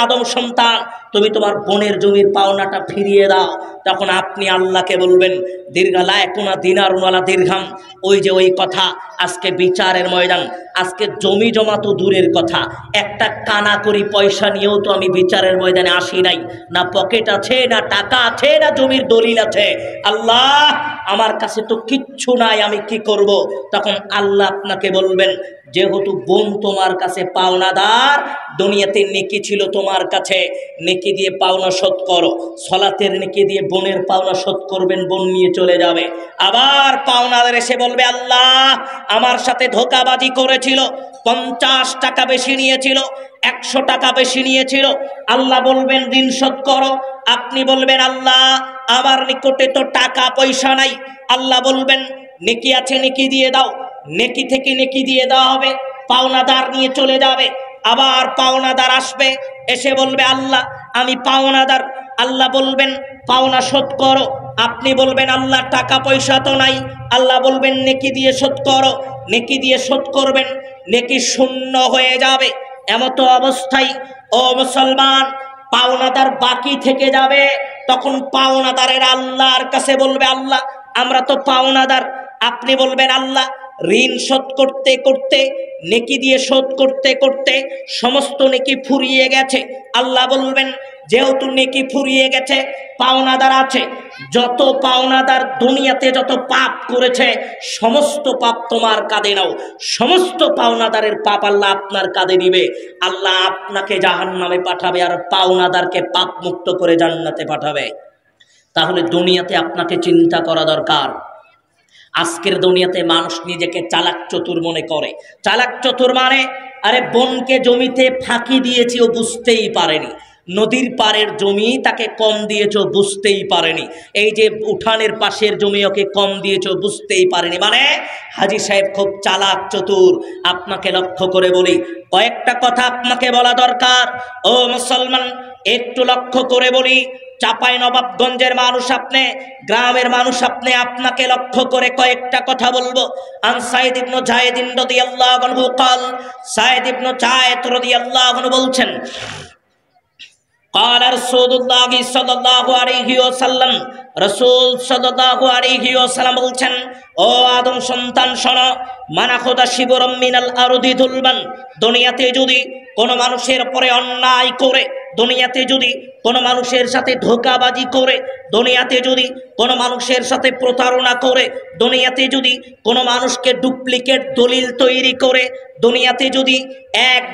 আদম সন্তান তুমি তোমার বোনের জমির পাওনাটা ফিরিয়ে দাও তখন আপনি আল্লাহকে বলবেন দীর্ঘালা একুনা দিনারুনালা দীর্ঘাম ওই যে ওই কথা আজকে বিচারের ময়দান আজকে জমি জমা তো দূরের কথা একটা কানা করি পয়সা নিয়েও তো আমি বিচারের ময়দানে আসি নাই না পকেট আছে না টাকা আছে না জমির দলিল আছে আল্লাহ আমার কাছে তো কিচ্ছু নাই আমি কি করব তখন আল্লাহ আপনাকে বলবেন যেহেতু বোন তোমার কাছে পাওনাদার দুনিয়াতে নেকি ছিল তোমার কাছে নেকি দিয়ে পাওনা শোধ করো সলাতের নেকি দিয়ে বোনের পাওনা শোধ করবেন বোন নিয়ে চলে যাবে আবার পাওনাদার এসে বলবে আল্লাহ আমার সাথে ধোঁকাবাজি করেছিল 50 টাকা বেশি নিয়েছিল 100 টাকা বেশি নিয়েছিল আল্লাহ বলবেন ঋণ শোধ করো আপনি বলবেন আল্লাহ আমার নিকটে তো টাকা পয়সা নাই আল্লাহ বলবেন নেকি আছে নেকি দিয়ে দাও নেকি থেকে নেকি দিয়ে দেওয়া হবে পাওনাদার নিয়ে চলে যাবে আবার পাওনাদার আসবে এসে বলবে আল্লাহ আমি পাওনাদার আল্লাহ বলবেন পাওনা শোধ করো আপনি বলবেন আল্লাহ টাকা পয়সা তো নাই আল্লাহ বলবেন নেকি দিয়ে শোধ করো নেকি দিয়ে শোধ করবেন নেকি শূন্য হয়ে যাবে এমতো অবস্থায় ও মুসলমান পাওনাদার বাকি থেকে যাবে তখন পাওনাদারের আল্লাহর কাছে বলবে আল্লাহ আমরা তো পাওনাদার আপনি বলবেন আল্লাহ ঋণ শোধ করতে করতে, নেকি দিয়ে শোধ করতে করতে সমস্ত নেকি ফুরিয়ে গেছে। আল্লাহ বলবেন যেহেতু নেকি ফুরিয়ে গেছে, পাওনাদার আছে, যত পাওনাদার দুনিয়াতে যত পাপ করেছে সমস্ত পাপ তোমার কাঁধে নাও। সমস্ত পাওনাদারের পাপ আল্লাহ আপনার কাঁধে দিবে। আল্লাহ আপনাকে জাহান্নামে পাঠাবে আর পাওনাদারকে পাপ মুক্ত করে জান্নাতে পাঠাবে। তাহলে দুনিয়াতে আপনাকে চিন্তা করা দরকার। আজকের দুনিয়াতে মানুষ নিজেকে চালাক চতুর মনে করে। চালাক চতুর মানে আরে বোনকে জমিতে ফাঁকি দিয়েছি ও বুঝতেই পারেনি, নদীর পাড়ের জমি তাকে কম দিয়েছ বুঝতেই পারেনি, এই যে উঠানের পাশের জমি ওকে কম দিয়েছ বুঝতেই পারেনি। মানে হাজী সাহেব খুব চালাক চতুর। আপনাকে লক্ষ্য করে বলি, কয়েকটা কথা আপনাকে বলা দরকার। ও মুসলমান, একটু লক্ষ্য করে বলি, চাপাই নবাবগঞ্জের মানুষ আপনি, গ্রামের মানুষ আপনি, আপনাকে লক্ষ্য করে কয়েকটা কথা বলবো। আন সাইদ ইবনে যায়েদ রাদিয়াল্লাহু আনহু قال, সাইদ ইবনে যায়েদ রাদিয়াল্লাহু আনহু বলছেন, قال رسول الله صلى الله عليه وسلم, রাসূল সাল্লাল্লাহু আলাইহি ওয়াসাল্লাম বলছেন, ও আদম সন্তান শোনো, মানা খোদা শিবরম মিনাল আরদি যুলমান, দুনিয়াতে যদি কোনো মানুষের উপরে অন্যায় করে, দুনিয়াতে যদি কোনো মানুষের সাথে ধোঁকাবাজি করে, দুনিয়াতে যদি কোনো মানুষের সাথে প্রতারণা করে, দুনিয়াতে যদি কোনো মানুষকে ডুপ্লিকেট দলিল তৈরি করে, দুনিয়াতে যদি এক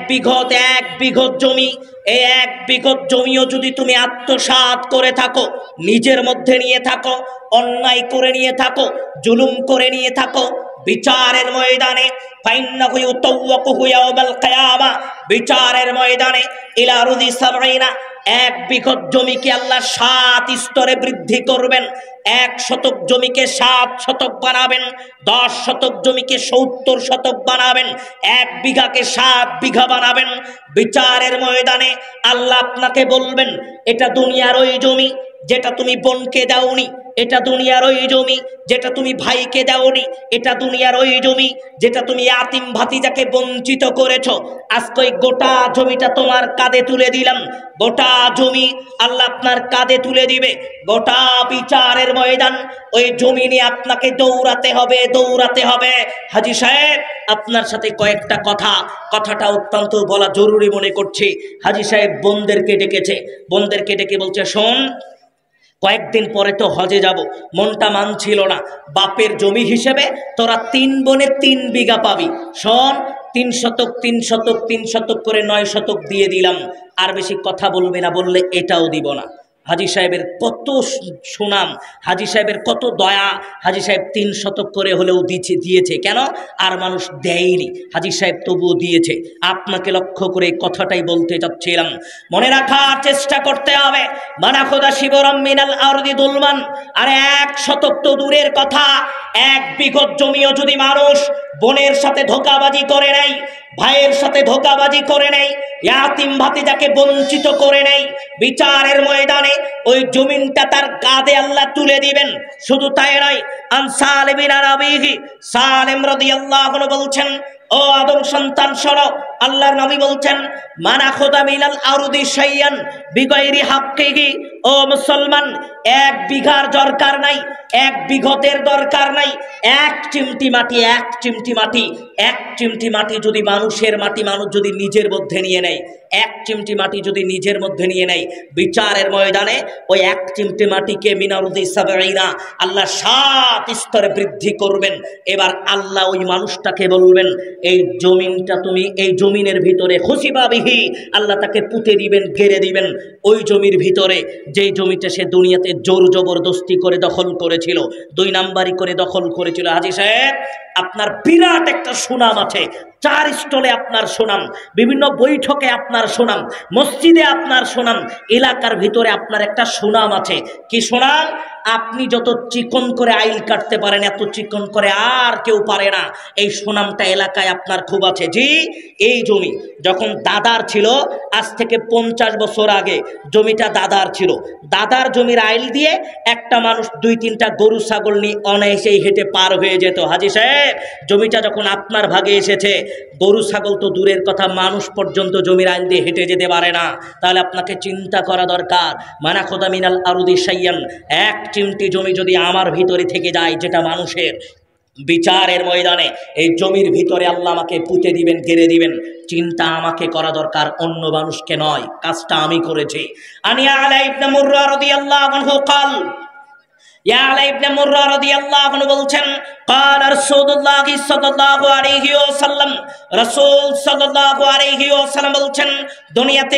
বিঘত জমি, এই এক বিঘত জমিও যদি তুমি আত্মসাৎ করে থাকো, নিজের মধ্যে নিয়ে থাকো, অন্যায় করে নিয়ে থাকো, জুলুম করে নিয়ে থাকো, বিচারের ময়দানে ফাইন্নাহু ইউতাওয়াকুহু ইয়াওমাল কিয়ামা, বিচারের ময়দানে ইলা রুদি সাবঈনা, এক বিঘত জমিকে আল্লাহ 7 স্তরে বৃদ্ধি করবেন। 1 শতক জমিকে 7 শতক বানাবেন, 10 শতক জমিকে 70 শতক বানাবেন, 1 বিঘাকে 7 বিঘা বানাবেন। বিচারের ময়দানে আল্লাহ আপনাকে বলবেন, এটা দুনিয়ার ওই জমি যেটা তুমি বোনকে দাওনি, এটা দুনিয়ার ওই জমি যেটা তুমি ভাইকে দাওনি, এটা দুনিয়ার ওই জমি যেটা তুমি ইয়াতিম ভাতিজাকে বঞ্চিত করেছো। আজকে ওই গোটা জমিটা তোমার কাঁধে তুলে দিলাম, গোটা জমি আল্লাহ আপনার কাঁধে তুলে দিবে। গোটা বিচারের ময়দান, ওই জমি নিয়ে আপনাকে দৌড়াতে হবে, দৌড়াতে হবে। হাজী সাহেব, আপনার সাথে কয়েকটা কথাটা অত্যন্ত বলা জরুরি মনে করছি। হাজী সাহেব বোনদেরকে ডেকে বলছে, শোন, কয়েকদিন পরে তো হজে যাব, মনটা মানছিল না, বাপের জমি হিসেবে তোরা 3 বোনে 3 বিঘা পাবি। শোন, 3 শতক 3 শতক 3 শতক করে 9 শতক দিয়ে দিলাম, আর বেশি কথা বলবে না, বললে এটাও দিব না। হাজী সাহেবের কত সুনাম, হাজী সাহেবের কত দয়া, হাজী সাহেব 3 শতক করে হলেও দিয়েছে। কেন? আর মানুষ দেয়নি, হাজী সাহেব তবুও দিয়েছে। আপনাকে লক্ষ্য করে কথাটাই বলতে চাচ্ছিলাম। মনে রাখার চেষ্টা করতে হবে, মানা খোদা শিবরম মিনাল আরদি যুলমান, আর 1 শতক তো দূরের কথা, 1 বিঘত জমিও যদি মানুষ বোনের সাথে ধোঁকাবাজি করে নেয়, ভাইয়ের সাথে ধোঁকাবাজি করে নেয়, ইয়াতিম ভাতিজাকে বঞ্চিত করে নেয়, বিচারের ময়দানে ওই জমিনটা তার কাঁধে আল্লাহ তুলে দিবেন। শুধু তাই নয়, আন সালিম বিন আবিহি, সালিম রাদিয়াল্লাহু আনহু বলছেন, ও আদম সন্তান শোনো, আল্লাহর নবী বলছেন, মানা খোদা মিনাল আরদি শাইয়ান বিগাইরি হাক্কিহি, ও মুসলমান, 1 বিঘার দরকার নাই, 1 বিঘতের দরকার নাই, 1 চিমটি মাটি, 1 চিমটি মাটি, 1 চিমটি মাটি যদি মানুষের মাটি মানুষ যদি নিজের মধ্যে নিয়ে নেয়, 1 চিমটি মাটি যদি নিজের মধ্যে নিয়ে নেয়, বিচারের ময়দানে ওই 1 চিমটি মাটিকে মিনারুদি সাবঈনা আল্লাহ 7 স্তরে বৃদ্ধি করবেন। এবার আল্লাহ ওই মানুষটাকে বলবেন, এই জমিনটা তুমি, এই জমিনের ভিতরে খুশিবাবিহি, আল্লাহ তাকে পুঁতে দিবেন, গেড়ে দিবেন ওই জমির ভিতরে, যেই জমিটা সে দুনিয়াতে জোর জবরদস্তি করে দখল করেছিল, 2 নাম্বারি করে দখল করেছিল। হাজী সাহেব, আপনার বিরাট একটা সুনাম আছে, 4 স্টলে আপনার সুনাম, বিভিন্ন বৈঠকে আপনার সুনাম, মসজিদে আপনার সুনাম, এলাকার ভিতরে আপনার একটা সুনাম আছে। কি সুনাম? আপনি যত চিকন করে আইল কাটতে পারেন, এত চিকন করে আর কেউ পারে না। এই সুনামটা এলাকায় আপনার খুব আছে। জি, এই জমি যখন দাদার ছিল, আজ থেকে 50 বছর আগে জমিটা দাদার ছিল, দাদার জমির আইল দিয়ে একটা মানুষ 2-3টা গরু ছাগল নিয়ে অনায়াসেই হেঁটে পার হয়ে যেত। হাজী সাহেব, জমিটা যখন আপনার ভাগে এসেছে, গরু ছাগল তো দূরের কথা, মানুষ পর্যন্ত জমির আইল দিয়ে হেঁটে যেতে পারে না। তাহলে আপনাকে চিন্তা করা দরকার, মানা খোদা মিনাল আরদি শাইয়ান, 1 চিমটি জমি যদি আমার ভিতরে থেকে যায়, যেটা মানুষের, বিচারের ময়দানে এই জমির ভিতরে আল্লাহ আমাকে পুঁতে দিবেন, গেড়ে দিবেন। চিন্তা আমাকে করা দরকার, অন্য মানুষকে নয়। কাজটা আমি করেছি। আনিয়া আলা ইবনে মুররা রাদিয়াল্লাহু আনহু قال ইয়া আলা ইবনে মুররা রাদিয়াল্লাহু আনহু বলছেন قال রাসূলুল্লাহ সাল্লাল্লাহু আলাইহি ওয়াসাল্লাম, রাসূল সাল্লাল্লাহু আলাইহি ওয়াসাল্লাম বলছেন, দুনিয়াতে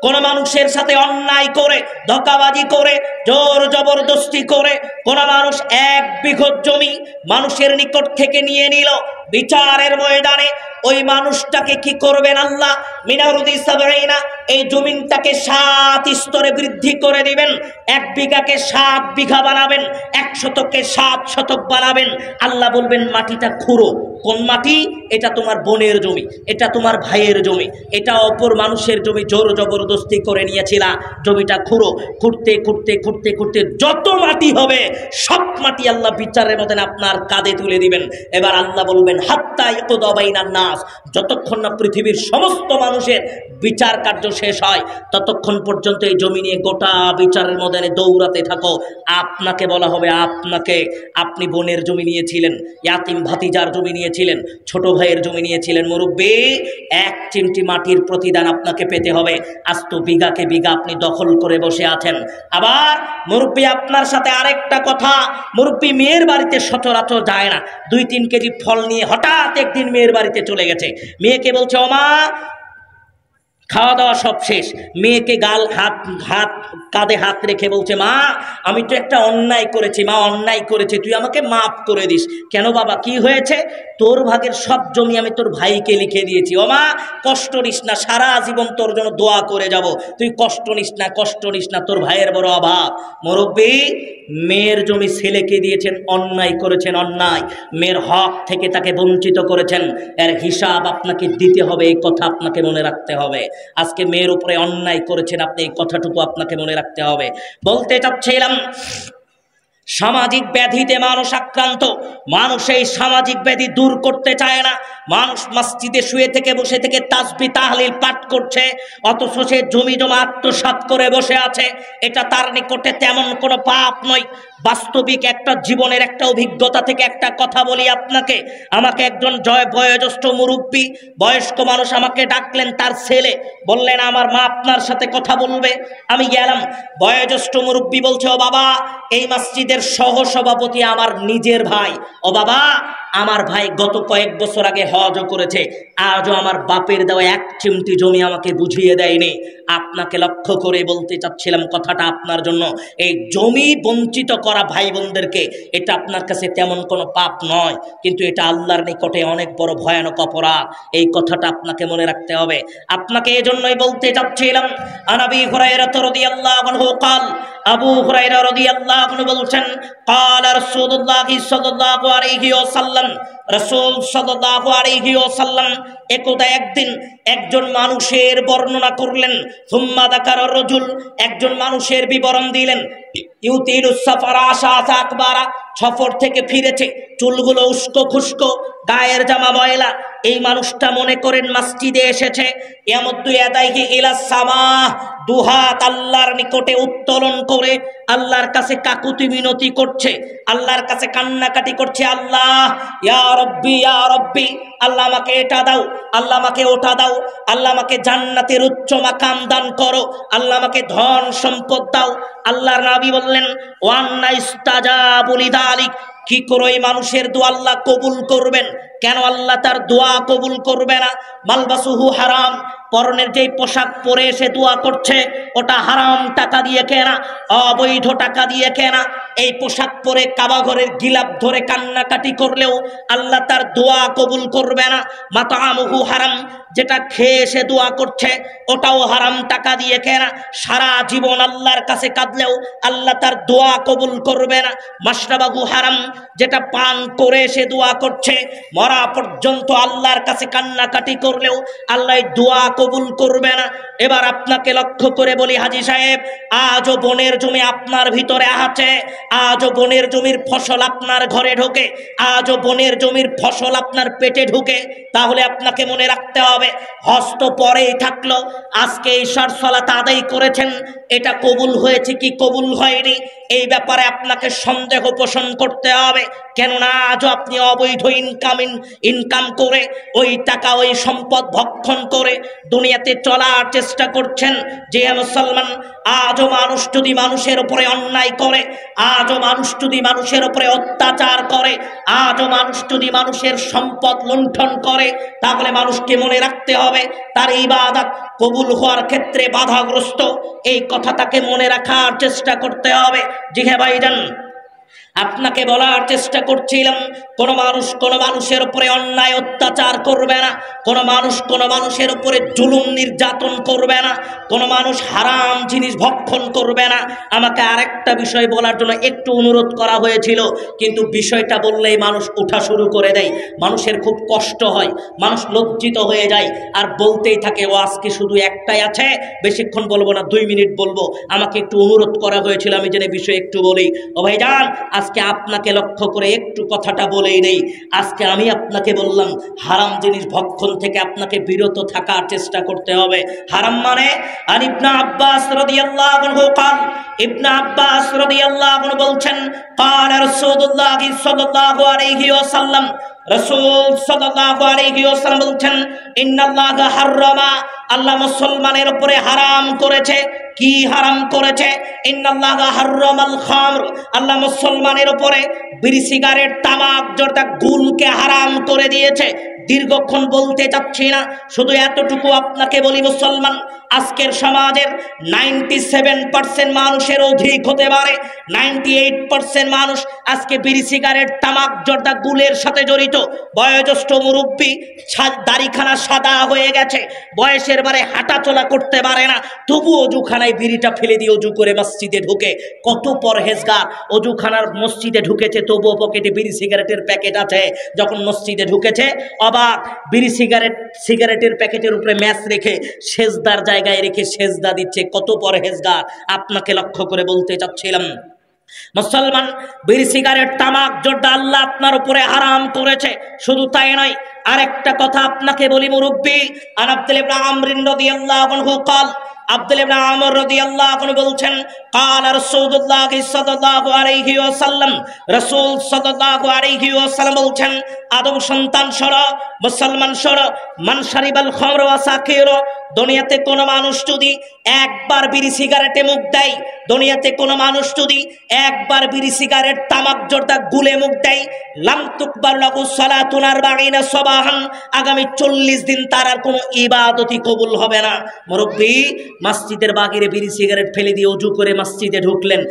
কোন মানুষের সাথে অন্যায় করে, ধোঁকাবাজি করে, জোর জবরদস্তি করে কোন মানুষ 1 বিঘত জমি মানুষের নিকট থেকে নিয়ে নিল, বিচারের ময়দানে ওই মানুষটাকে কি করবেন আল্লাহ? মিনারুদি সাবঈনা, এই জমিনটাকে 7 স্তরে বৃদ্ধি করে দিবেন। 1 বিঘাকে 7 বিঘা বানাবেন, 1 শতককে 7 শতক বানাবেন। আল্লাহ বলবেন মাটিটা খুঁড়ো। কোন মাটি? এটা তোমার বোনের জমি, এটা তোমার ভাইয়ের জমি, এটা অপর মানুষের জমি, জোর জবরদস্তি করে নিয়েছিলা, জমিটা খুঁড়ো। খুঁড়তে খুঁড়তে খুঁড়তে খুঁড়তে যত মাটি হবে সব মাটি আল্লাহ বিচারের মধ্যে আপনার কাঁধে তুলে দিবেন। এবার আল্লাহ বলবেন হাত্তা ইয়াকুদা বাইনান নাস, যতক্ষণ না পৃথিবীর সমস্ত মানুষের বিচার কার্য শেষ হয় ততক্ষণ পর্যন্ত এই জমি নিয়ে গোটা বিচারের ময়দানে দৌড়াতে থাকো। আপনাকে বলা হবে, আপনি বোনের জমি নিয়েছিলেন, ইয়াতিম ভাতিজার জমি নিয়েছিলেন, ছোট ভাইয়ের জমি নিয়েছিলেন, মুরব্বি 1 চিমটি মাটির প্রতিদান আপনাকে পেতে হবে। আজ তো বিঘাকে বিঘা আপনি দখল করে বসে আছেন। আবার মুরব্বি আপনার সাথে আরেকটা কথা, মুরব্বি মেয়ের বাড়িতে সচরাচর যায় না। 2-3 কেজি ফল নিয়ে হঠাৎ একদিন মেয়ের বাড়িতে চলে গেছে। মেয়েকে বলছে, ও মা, খাওয়া দাওয়া সব শেষ। মেয়েকে হাত কাঁধে হাত রেখে বলছে, মা আমি তো একটা অন্যায় করেছি, মা অন্যায় করেছি, তুই আমাকে মাফ করে দিস। কেন বাবা, কি হয়েছে? তোর ভাগের সব জমি আমি তোর ভাইকে লিখে দিয়েছি। ও মা, কষ্ট নিস না, সারা জীবন তোর জন্য দোয়া করে যাব, তুই কষ্ট নিস না, তোর ভাইয়ের বড় অভাব। মুরব্বি, মেয়ের জমি ছেলেকে দিয়েছেন, অন্যায় করেছেন, অন্যায়। মেয়ের হক থেকে তাকে বঞ্চিত করেছেন, এর হিসাব আপনাকে দিতে হবে, এই কথা আপনাকে মনে রাখতে হবে। আজকে মেয়ের উপরে অন্যায় করেছেন আপনি, এই কথাটুকু আপনাকে মনে রাখতে হবে। বলতে চাচ্ছিলাম, সামাজিক ব্যাধিতে মানুষ আক্রান্ত, মানুষ এই সামাজিক ব্যাধি দূর করতে চায় না। মানুষ মসজিদে শুয়ে থেকে বসে থেকে তাসবিহ তাহলিল পাঠ করছে, অথচ সে জমি জমা আত্মসাৎ করে বসে আছে। এটা তার নিকটে তেমন কোনো পাপ নয়। বাস্তবিক একটা জীবনের একটা অভিজ্ঞতা থেকে একটা কথা বলি আপনাকে। আমাকে একজন বয়োজ্যেষ্ঠ মুরব্বী, বয়স্ক মানুষ আমাকে ডাকলেন, তার ছেলে বললেন আমার মা আপনার সাথে কথা বলবে। আমি গেলাম, বয়োজ্যেষ্ঠ মুরব্বী বলছে, ও বাবা, এই মসজিদের সহসভাপতি আমার নিজের ভাই। ও বাবা, আমার ভাই গত কয়েক বছর আগে হজ করেছে, আজও আমার বাপের দেওয়া 1 চিমটি জমি আমাকে বুঝিয়ে দেয়নি। আপনাকে লক্ষ্য করে বলতে চাচ্ছিলাম কথাটা আপনার জন্য। এই জমি বঞ্চিত করা ভাই বোনদেরকে, এটা আপনার কাছে তেমন কোনো পাপ নয়, কিন্তু এটা আল্লাহর নিকটে অনেক বড় ভয়ানক অপরাধ। এই কথাটা আপনাকে মনে রাখতে হবে। আপনাকে এজন্যই বলতে চাচ্ছিলাম, আবু হুরায়রা রাদিয়াল্লাহু আনহু قال, আবু হুরায়রা রাদিয়াল্লাহু আনহু বলছেন, قال রাসূলুল্লাহ সাল্লাল্লাহু আলাইহি ওয়াসাল্লাম, রাসূল সাল্লাল্লাহু আলাইহি ওয়াসাল্লাম একদা একদিন একজন মানুষের বর্ণনা করলেন। সুম্মা যাকারা রাজুল, একজন মানুষের বিবরণ দিলেন। ইউতিলুস সাফারা আশাআসা আকবারা, সফর থেকে ফিরেছে, চুলগুলো উস্কো খুস্কো, গায়ের জামা ময়লা। এই মানুষটা মনে করেন মসজিদে এসেছে। ইয়ামুদ্দু ইয়াদাইহি ইলাস সামাহ, দুহাত আল্লাহর নিকটে উত্তোলন করে আল্লাহর কাছে কাকুতি মিনতি করছে, আল্লাহর কাছে কান্নাকাটি করছে, আল্লাহ ইয়া রব্বি, ইয়া রব্বি, আল্লাহ আমাকে এটা দাও, আল্লাহ আমাকে ওটা দাও, আল্লাহ আমাকে জান্নাতের উচ্চ মাকাম দান করো, আল্লাহ আমাকে ধন সম্পদ দাও। আল্লাহর নবী বললেন, ওয়ান্না ইস্তাজাবু লিযালিক, কি করে এই মানুষের দোয়া আল্লাহ কবুল করবেন? কেন আল্লাহ তার দোয়া কবুল করবে না? মালবাসুহু হারাম, পরনের যেই পোশাক পরে এসে দোয়া করছে ওটা হারাম টাকা দিয়ে কেনা, অবৈধ টাকা দিয়ে কেনা। এই পোশাক পরে কাবা ঘরের গিলাপ ধরে কান্নাকাটি করলেও আল্লাহ তার দোয়া কবুল করবে না। মাতামুহু হারাম, যেটা খেয়ে এসে দোয়া করছে ওটাও হারাম টাকা দিয়ে কেনা। সারা জীবন আল্লাহর কাছে কাঁদলেও আল্লাহ তার দোয়া কবুল করবে না। মাশরাবাহু হারাম, যেটা পান করে এসে দোয়া করছে, মরা পর্যন্ত আল্লাহর কাছে কান্নাকাটি করলেও আল্লাহ দোয়া কবুল করবে না। এবার আপনাকে লক্ষ্য করে বলি হাজী সাহেব, আজও বনের জমি আপনার ভিতরে আছে, আজও বনের জমির ফসল আপনার ঘরে ঢোকে, আজও বনের জমির ফসল আপনার পেটে ঢুকে, তাহলে আপনাকে মনে রাখতে হবে হজ তো পরেই থাকলো, আজকে ঈশার সালাত আদায় করেছেন, এটা কবুল হয়েছে কি কবুল হয়নি এই ব্যাপারে আপনাকে সন্দেহ পোষণ করতে হবে। কেননা আজও আপনি অবৈধ ইনকাম করে ওই টাকা ওই সম্পদ ভক্ষণ করে দুনিয়াতে চলার চেষ্টা করছেন। যে মুসলমান, আজও মানুষ যদি মানুষের উপরে অন্যায় করে, আজও মানুষ যদি মানুষের উপরে অত্যাচার করে, আজও মানুষ যদি মানুষের সম্পদ লুণ্ঠন করে, তাহলে মানুষকে মনে রাখতে হবে তার ইবাদত কবুল হওয়ার ক্ষেত্রে বাধাগ্রস্ত। এই কথাটাকে মনে রাখার চেষ্টা করতে হবে। জি হ্যাঁ ভাইজান, আপনাকে বলার চেষ্টা করছিলাম, কোনো মানুষের উপরে অন্যায় অত্যাচার করবে না, কোনো মানুষের উপরে জুলুম নির্যাতন করবে না, কোনো মানুষ হারাম জিনিস ভক্ষণ করবে না। আমাকে আরেকটা বিষয় বলার জন্য একটু অনুরোধ করা হয়েছিল, কিন্তু বিষয়টা বললেই মানুষ উঠা শুরু করে দেয়, মানুষের খুব কষ্ট হয়, মানুষ লজ্জিত হয়ে যায় আর বলতেই থাকে ও আজকে শুধু একটাই আছে, বেশিক্ষণ বলবো না, 2 মিনিট বলবো। আমাকে একটু অনুরোধ করা হয়েছিল, আমি যেন বিষয় একটু বলি। ও ভাইজান, আজকে আপনাকে লক্ষ্য করে একটু কথাটা বলেই নেই। আজকে আমি আপনাকে বললাম হারাম জিনিস ভক্ষণ থেকে আপনাকে বিরত থাকার চেষ্টা করতে হবে। হারাম মানে আর ইবনে আব্বাস রাদিয়াল্লাহু আনহু قال, ইবনে আব্বাস রাদিয়াল্লাহু আনহু বলছেন قال রাসূলুল্লাহ সাল্লাল্লাহু আলাইহি ওয়াসাল্লাম, রাসূল সাল্লাল্লাহু আলাইহি ওয়াসাল্লাম বলছেন ইন্নাল্লাহা হাররামা, আল্লাহ মুসলমানের উপরে হারাম করেছে। কি হারাম করেছে? ইন্নাল্লাহা হাররামাল খামর, আল্লাহ মুসলমানের উপরে বিড়ি সিগারেট তামাক জর্দা গুলকে হারাম করে দিয়েছে। দীর্ঘক্ষণ বলতে চাচ্ছি না, শুধু এতটুকু আপনাকে বলি, মুসলমান আজকের সমাজের 97% মানুষের অধিক হতে পারে 98% মানুষ আজকে বিড়ি সিগারেট তামাক জর্দা গুলের সাথে জড়িত। বয়োজ্যেষ্ঠ মুরব্বী, দাড়িখানা সাদা হয়ে গেছে, বয়সের বারে হাঁটা চলা করতে পারে না, তবু অজুখানায় বিড়িটা ফেলে দিয়ে অজু করে মসজিদে ঢুকে। কত পরহেজগার, অজুখানার মসজিদে ঢুকেছে তবুও পকেটে বিড়ি সিগারেটের প্যাকেট আছে। যখন মসজিদে ঢুকেছে অবাক, বিড়ি সিগারেটের প্যাকেটের উপরে ম্যাচ রেখে সেজদার জায়গায় রেখে সেজদা দিচ্ছে। কত পরহেজগার, আপনাকে লক্ষ্য করে বলতে চাচ্ছিলাম। মুসলমান, বিড়ি সিগারেট তামাক জর্দা আল্লাহ আপনার উপরে হারাম করেছে। শুধু তাই নয়, আরেকটা কথা আপনাকে বলি মুরব্বী, আন আব্দুল্লাহ ইবনে আমর রাদিয়াল্লাহু আনহু قال, আব্দুল্লাহ ইবনে আমর রাদিয়াল্লাহু আনহু বলছেন قال রাসূলুল্লাহ সাল্লাল্লাহু আলাইহি ওয়াসাল্লাম, রাসূল সাল্লাল্লাহু আলাইহি ওয়াসাল্লাম বলছেন আদম সন্তান শোনো, মুসলমান শোনো, মান শারিবাল খামর ওয়া সাকির, দুনিয়াতে কোনো মানুষ যদি একবার বিড়ি সিগারেটে মুখ দেয়, দুনিয়াতে কোনো মানুষ যদি একবার বিড়ি সিগারেট তামাক জর্দা গুলে মুখ দেয়, লাম তুকবার লাহু সালাতুন 40 সাবাহান, আগামী 40 দিন তার আর কোনো ইবাদতই কবুল হবে না। মুরব্বী, মসজিদের বাহিরে বিড়ি সিগারেট ফেলে দিয়ে ওযু করে মসজিদে ঢুকলেন,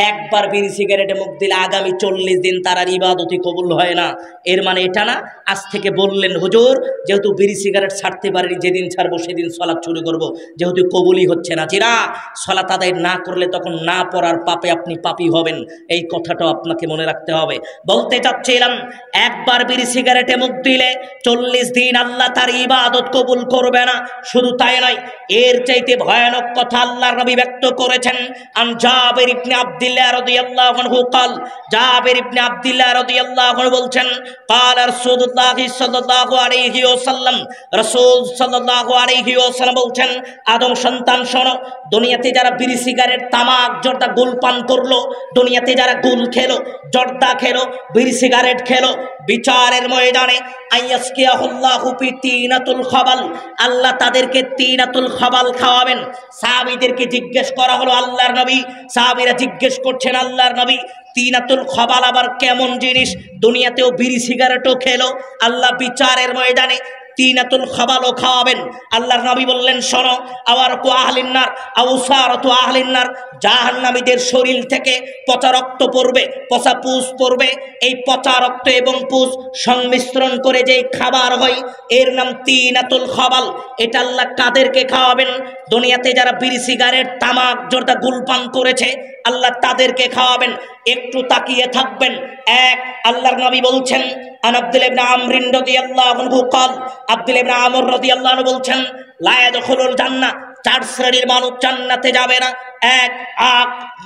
একবার বিড়ি সিগারেটে মুখ দিলে আগামী 40 দিন তার আর ইবাদতই কবুল হয় না। এর মানে এটা না আজ থেকে বললেন হুজুর যেহেতু বিড়ি সিগারেট ছাড়তে পারিনি, যেদিন ছাড়বো সেদিন সালাত শুরু করব, যেহেতু কবুলই হচ্ছে না। চিরা সালাত আদায় না করলে তখন না পড়ার পাপে আপনি পাপী হবেন, এই কথাটাও আপনাকে মনে রাখতে হবে। বলতে চাচ্ছিলাম, একবার বিড়ি সিগারেটে মুখ দিলে 40 দিন আল্লাহ তার ইবাদত কবুল করবে না। শুধু তাই নয়, এর চাইতে ভয়ানক কথা আল্লাহর নবী ব্যক্ত করেছেন। আন জাবির ইবনে আব্দুল্লাহ রাদিয়াল্লাহু আনহু قال, জাবির ইবনে আব্দুল্লাহ রাদিয়াল্লাহু আনহু বলছেন قال রাসূলুল্লাহ সাল্লাল্লাহু আলাইহি ওয়াসাল্লাম, রাসূল সাল্লাল্লাহু আলাইহি ওয়াসাল্লাম বলছেন আদম সন্তান শোনো, দুনিয়াতে যারা বিড়ি সিগারেট তামাক জর্দা গুল পান করলো, দুনিয়াতে যারা গুল খেলো, জর্দা খেলো, বিড়ি সিগারেট খেলো, বিচারের ময়দানে আইয়াসকিয়াহুল্লাহু বিতিনাতুল খাবাল, আল্লাহ তাদেরকে তিনাতুল খাবাল খাওয়াবেন। সাহাবীদেরকে জিজ্ঞেস করা হলো আল্লাহর নবী, সাহাবীরা জিজ্ঞেস করছেন আল্লাহর নবী তিনাতুল খাবাল আবার কেমন জিনিস? দুনিয়াতেও বিড়ি সিগারেটও খেলো, আল্লাহ বিচারের ময়দানে তিনাতুল খাবালও খাওয়াবেন। আল্লাহর নবী বললেন শোনো, আওয়ার কো আহলিন্নার আউসারাতু আহলিন্নার, জাহান্নামীদের শরীর থেকে পচা রক্ত পড়বে, পচা পুষ পড়বে। এই পচা রক্ত এবং পুষ সংমিশ্রণ করে যেই খাবার হয় এর নাম তিনাতুল খাবাল। এটা আল্লাহ কাদেরকে খাওয়াবেন? দুনিয়াতে যারা বিড়ি সিগারেট তামাক জর্দা গুলপান করেছে আল্লাহ তাদেরকে খাওয়াবেন। একটু তাকিয়ে থাকবেন। এক, আল্লাহর নবী বলছেন আন আব্দুল্লাহ ইবনে আমর রাদিয়াল্লাহু আনহু قال, আব্দুল্লাহ ইবনে আমর রাদিয়াল্লাহু আনহু বলছেন লা ইয়াদখুলুল জান্নাহ, চার শ্রেণীর মানুষ জান্নাতে যাবে না। এক,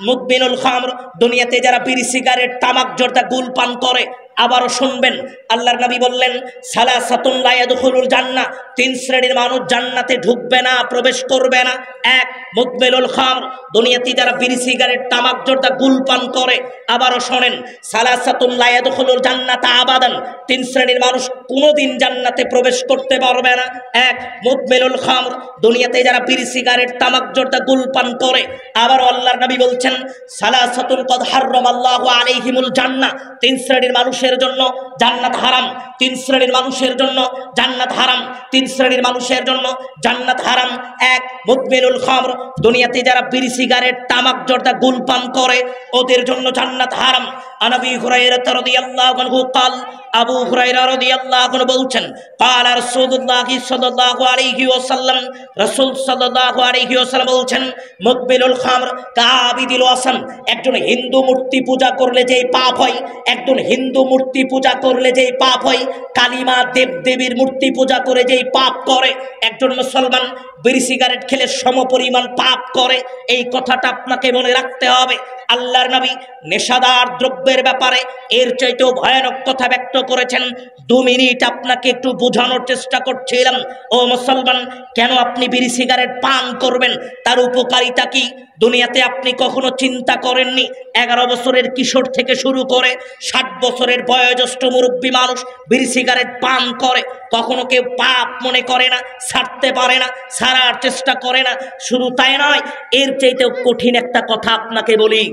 মুদমিনুল খামর, দুনিয়াতে যারা বিড়ি সিগারেট তামাক জর্দা গুল পান করে। আবারও শুনবেন, আল্লাহর নবী বললেন সালাসাতুন লা ইয়াদখুলুল জান্নাহ, তিন শ্রেণীর মানুষ জান্নাতে ঢুকবে না, প্রবেশ করবে না। এক, মুদমিনুল খামর, দুনিয়াতে যারা বিড়ি সিগারেট তামাক জর্দা গুল পান করে। আবারও শোনেন, সালাসাতুন লা ইয়াদখুলুল জান্নাতা আবাদান, তিন শ্রেণীর মানুষ কোনোদিন জান্নাতে প্রবেশ করতে পারবে না। এক, মুদমিনুল খামর, দুনিয়াতে যারা বিড়ি সিগারেট তামাক জর্দা গুল পান করে। আবার আল্লাহর নবী বলছেন সালাসাতুন কদ হাররামাল্লাহু আলাইহিমুল জান্নাহ, তিন শ্রেণীর মানুষের জন্য জান্নাত হারাম, তিন শ্রেণীর মানুষের জন্য জান্নাত হারাম, তিন শ্রেণীর মানুষের জন্য জান্নাত হারাম। এক, মুদমিনুল খামর, দুনিয়াতে যারা বিড়ি সিগারেট তামাক জর্দা গুল পান করে ওদের জন্য জান্নাত হারাম। আবু হুরায়রা রাদিয়াল্লাহু আনহু قال, আবু হুরায়রা রাদিয়াল্লাহু আনহু বলছেন قال রাসূলুল্লাহ সাল্লাল্লাহু আলাইহি ওয়াসাল্লাম, রাসূল সাল্লাল্লাহু আলাইহি ওয়াসাল্লাম বলছেন মুদমিনুল খামর কাবিদিল ওয়াসান, একজন হিন্দু মূর্তি পূজা করলে যেই পাপ হয়, একজন হিন্দু মূর্তি পূজা করলে যেই পাপ হয়, কালিমা দেব দেবীর মূর্তি পূজা করে যেই পাপ করে, একজন মুসলমান বিড়ি সিগারেট খেলে সমপরিমাণ পাপ করে। এই কথাটা আপনাকে মনে রাখতে হবে। আল্লাহর নবী নেশাদার দ্রব্যের ব্যাপারে এর চাইতেও ভয়ানক কথা ব্যক্ত করেছেন। 2 মিনিট আপনাকে একটু বোঝানোর চেষ্টা করছিলাম। ও মুসলমান, কেন আপনি বিড়ি সিগারেট পান করবেন? তার উপকারিতা কি? দুনিয়াতে আপনি কখনো চিন্তা করেননি? 11 বছরের কিশোর থেকে শুরু করে 60 বছরের বয়োজ্যেষ্ঠ মুরব্বী মানুষ বিড়ি সিগারেট পান করে। কখনো কেউ পাপ মনে করে না, ছাড়তে পারে না, ছাড়ার চেষ্টা করে না। শুধু তাই নয়, এর চাইতেও কঠিন একটা কথা আপনাকে বলি,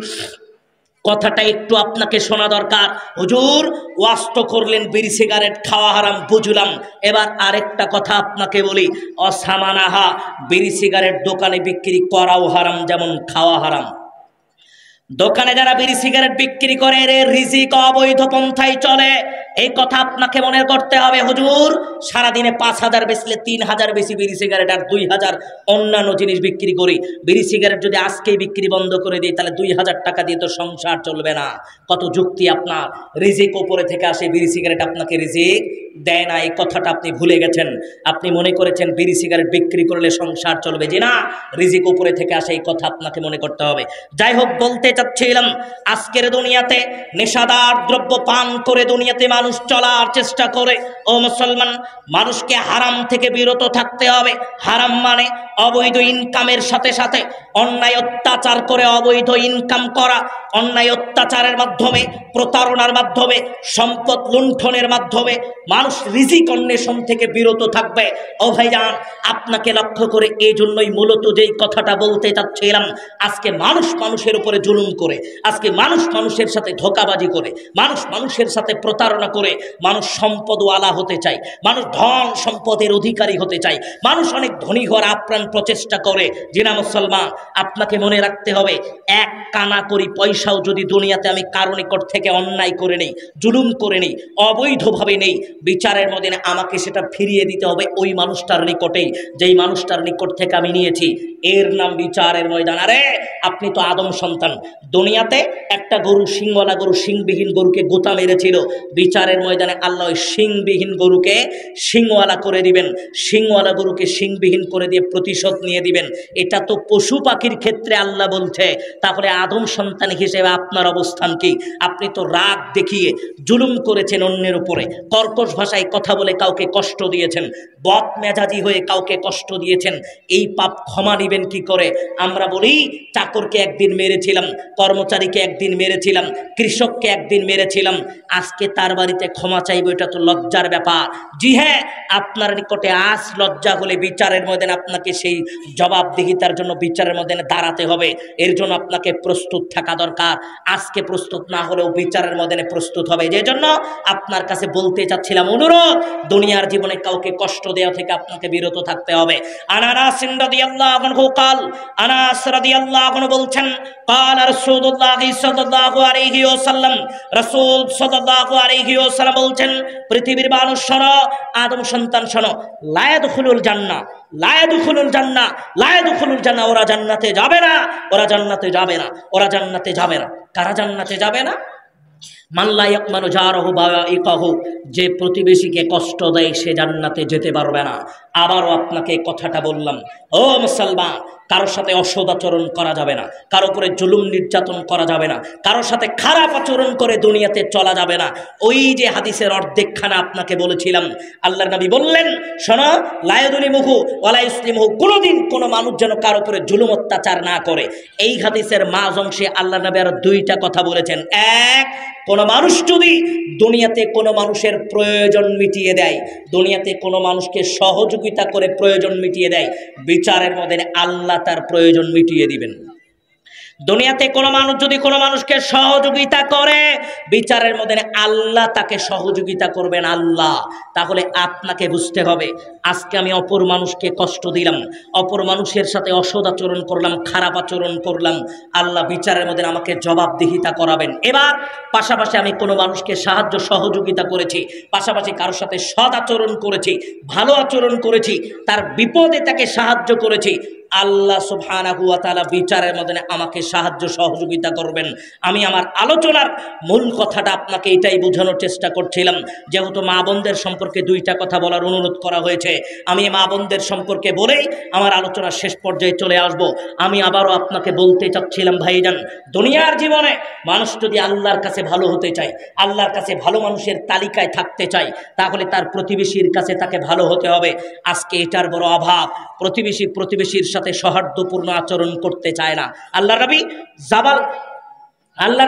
কথাটা একটু আপনাকে শোনা দরকার। হুজুর ওয়াজ তো করলেন বিড়ি সিগারেট খাওয়া হারাম, বুঝলাম, এবার আরেকটা কথা আপনাকে বলি। অসামানাহা, বিড়ি সিগারেট দোকানে বিক্রি করাও হারাম, যেমন খাওয়া হারাম। দোকানে যারা বিড়ি সিগারেট বিক্রি করে এর রিজিক অবৈধ পন্থায় চলে, এই কথা আপনাকে মনে করতে হবে। হুজুর সারাদিনে 5000 বেচলে 3000 বেশি বিড়ি সিগারেট আর 2000 অন্যান্য জিনিস বিক্রি করি। বিড়ি সিগারেট যদি আজকেই বিক্রি বন্ধ করে দিই তাহলে 2000 টাকা দিয়ে তো সংসার চলবে না। কত যুক্তি আপনার! রিজিক ওপরে থেকে আসে, বিড়ি সিগারেট আপনাকে রিজিক দেয় না। এই কথাটা আপনি ভুলে গেছেন। আপনি মনে করেছেন বিড়ি সিগারেট বিক্রি করলে সংসার চলবে। যে না, রিজিক ওপরে থেকে আসে, এই কথা আপনাকে মনে করতে হবে। যাই হোক, বলতে চাচ্ছিলাম আজকের দুনিয়াতে নেশাদার দ্রব্য পান করে দুনিয়াতে মানুষ চলার চেষ্টা করে। ও মুসলমান, মানুষকে হারাম থেকে বিরত থাকতে হবে। হারাম মানে অবৈধ ইনকামের সাথে সাথে অন্যায় অত্যাচার করে অবৈধ ইনকাম করা, অন্যায় অত্যাচারের মাধ্যমে, প্রতারণার মাধ্যমে, সম্পদ লুণ্ঠনের মাধ্যমে মানুষ রিজিক অন্বেষণ থেকে বিরত থাকবে। ও ভাইজান, আপনাকে লক্ষ্য করে এই জন্যই মূলত যেই কথাটা বলতে চাচ্ছিলাম, আজকে মানুষ মানুষের উপরে জুলুম করে, আজকে মানুষ মানুষের সাথে ধোঁকাবাজি করে, মানুষ মানুষের সাথে প্রতারণা করে, মানুষ সম্পদওয়ালা হতে চায়, মানুষ ধন সম্পদের অধিকারী হতে চায়, মানুষ অনেক ধনী হওয়ার আপ্রাণ প্রচেষ্টা করে। জিনা মুসলমান, আপনাকে মনে রাখতে হবে, এক কানা করি পয়সাও যদি দুনিয়াতে আমি কারো নিকট থেকে অন্যায় করে নেই, জুলুম করে নেই, অবৈধভাবে নেই, বিচারের মধ্যে আমাকে সেটা ফিরিয়ে দিতে হবে ওই মানুষটার নিকটেই, যেই মানুষটার নিকট থেকে আমি নিয়েছি। এর নাম বিচারের ময়দান। আরে আপনি তো আদম সন্তান। দুনিয়াতে একটা গরু, শিংওয়ালা গরু, শিংবিহীন গরুকে গোতা মেরেছিল। বিচারের ময়দানে আল্লাহ ওই শিংবিহীন গরুকে শিংওয়ালা করে দিবেন, শিংওয়ালা গরুকে শিংবিহীন করে দিয়ে প্রতিশোধ নিয়ে দিবেন। এটা তো পশু পাখির ক্ষেত্রে আল্লাহ বলছে, তাহলে আদম সন্তান হিসেবে আপনার অবস্থান কি? আপনি তো রাগ দেখিয়ে জুলুম করেছেন অন্যের উপরে, কর্কশ ভাষায় কথা বলে কাউকে কষ্ট দিয়েছেন, বদ মেজাজি হয়ে কাউকে কষ্ট দিয়েছেন। এই পাপ ক্ষমা নিবেন কি করে? আমরা বলি চাকরকে একদিন মেরেছিলাম, কর্মচারীকে একদিন মেরেছিলাম, কৃষককে একদিন মেরেছিলাম, আজকে তার বাড়িতে ক্ষমা চাইব, এটা তো লজ্জার ব্যাপার। জি হ্যাঁ, আপনার নিকটে আজ লজ্জা হলে বিচারের ময়দানে আপনাকে সেই জবাবদিহিতার জন্য বিচারের ময়দানে দাঁড়াতে হবে। এর জন্য আপনাকে প্রস্তুত থাকা দরকার। আজকে প্রস্তুত না হলেও বিচারের ময়দানে প্রস্তুত হবে। যে জন্য আপনার কাছে বলতে চাচ্ছিলাম, অনুরোধ, দুনিয়ার জীবনে কাউকে কষ্ট দেওয়া থেকে আপনাকে বিরত থাকতে হবে। আনাস রাদিয়াল্লাহু আনহু قال, আনাস রাদিয়াল্লাহু আনহু বলছেন, قال রাসূলুল্লাহ সাল্লাল্লাহু আলাইহি ওয়াসাল্লাম, রাসূল সাল্লাল্লাহু আলাইহি ওয়াসাল্লাম বলছেন, পৃথিবীর মানুষ শোনো, আদম সন্তান শোনো, লা ইয়াদখুলুল জান্নাহ, লা ইয়াদখুলুল জান্নাহ, লা ইয়াদখুলুল জান্নাহ, ওরা জান্নাতে যাবে না, ওরা জান্নাতে যাবে না, ওরা জান্নাতে যাবে না। কারা জান্নাতে যাবে না? মাল্লা ইয়াকমানু জারহু বাওয়াইকাহু, যে প্রতিবেশীকে কষ্ট দেয় সে জান্নাতে যেতে পারবে না। আবারও আপনাকে কথাটা বললাম, ও মুসলমান, কারোর সাথে অসৎ আচরণ করা যাবে না, কারো উপরে জুলুম নির্যাতন করা যাবে না, কারোর সাথে খারাপ আচরণ করে দুনিয়াতে চলা যাবে না। ওই যে হাদিসের অর্ধেকখানা আপনাকে বলেছিলাম, আল্লাহর নবী বললেন, শোনো, লা ইয়াযলিমুহু ওয়ালা ইসলিমুহু, কোনোদিন কোনো মানুষ যেন কারো উপরে জুলুম অত্যাচার না করে। এই হাদিসের মাঝ অংশে আল্লাহর নবী আর দুইটা কথা বলেছেন। এক, কোনো মানুষ যদি দুনিয়াতে কোনো মানুষের প্রয়োজন মিটিয়ে দেয়, দুনিয়াতে কোনো মানুষকে সহযোগিতা করে প্রয়োজন মিটিয়ে দেয়, বিচারের মধ্যে আল্লাহ তার প্রয়োজন মিটিয়ে দিবেন। দুনিয়াতে কোনো মানুষ যদি কোনো মানুষকে সহযোগিতা করে, বিচারের মধ্যে আল্লাহ তাকে সহযোগিতা করবেন আল্লাহ। তাহলে আপনাকে বুঝতে হবে, আজকে আমি অপর মানুষকে কষ্ট দিলাম, অপর মানুষের সাথে অসৎ আচরণ করলাম, খারাপ আচরণ করলাম, আল্লাহ বিচারের মধ্যে আমাকে জবাবদিহিতা করাবেন। এবার পাশাপাশি আমি কোনো মানুষকে সাহায্য সহযোগিতা করেছি, পাশাপাশি কারোর সাথে সৎ আচরণ করেছি, ভালো আচরণ করেছি, তার বিপদে তাকে সাহায্য করেছি, আল্লাহ সুবহানাহু ওয়া তাআলা বিচারের মধ্যে আমাকে সাহায্য সহযোগিতা করবেন। আমি আমার আলোচনার মূল কথাটা আপনাকে এটাই বোঝানোর চেষ্টা করছিলাম। যেহেতু মা বোনদের সম্পর্কে দুইটা কথা বলার অনুরোধ করা হয়েছে, আমি মা বোনদের সম্পর্কে বলেই আমার আলোচনার শেষ পর্যায়ে চলে আসব। আমি আবারও আপনাকে বলতে চাচ্ছিলাম, ভাইজান, দুনিয়ার জীবনে মানুষ যদি আল্লাহর কাছে ভালো হতে চায়, আল্লাহর কাছে ভালো মানুষের তালিকায় থাকতে চায়, তাহলে তার প্রতিবেশীর কাছে তাকে ভালো হতে হবে। আজকে এটার বড় অভাব, প্রতিবেশীর সাথে সৌহার্দ্যপূর্ণ আচরণ করতে চায় না। আল্লাহর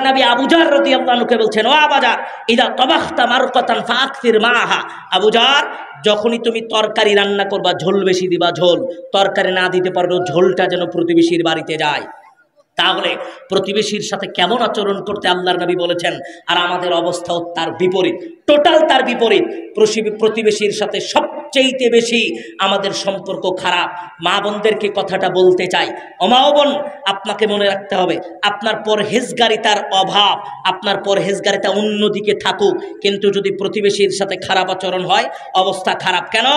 নবী আবু জার রাদিয়াল্লাহু আনহুকে বলছেন, ও আবাজার, ইদা তাবাখতা মারকাতান ফাকসির মাহা, আবু জার, যখনই তুমি তরকারি রান্না করবা ঝোল বেশি দিবা, ঝোল তরকারি না দিতে পারলেও ঝোলটা যেন প্রতিবেশীর বাড়িতে যায়। তাহলে প্রতিবেশীর সাথে কেমন আচরণ করতে আল্লাহর নবী বলেছেন, আর আমাদের অবস্থাও তার বিপরীত, টোটাল তার বিপরীত। প্রতিবেশীর সাথে সবচেয়ে বেশি আমাদের সম্পর্ক খারাপ। মা বোনদেরকে কথাটা বলতে চাই, মা বোন, আপনাকে মনে রাখতে হবে, আপনার পরহেজগারিতার অভাব, আপনার পরহেজগারিতা অন্যদিকে থাকুক, কিন্তু যদি প্রতিবেশীর সাথে খারাপ আচরণ হয়, অবস্থা খারাপ। কেন?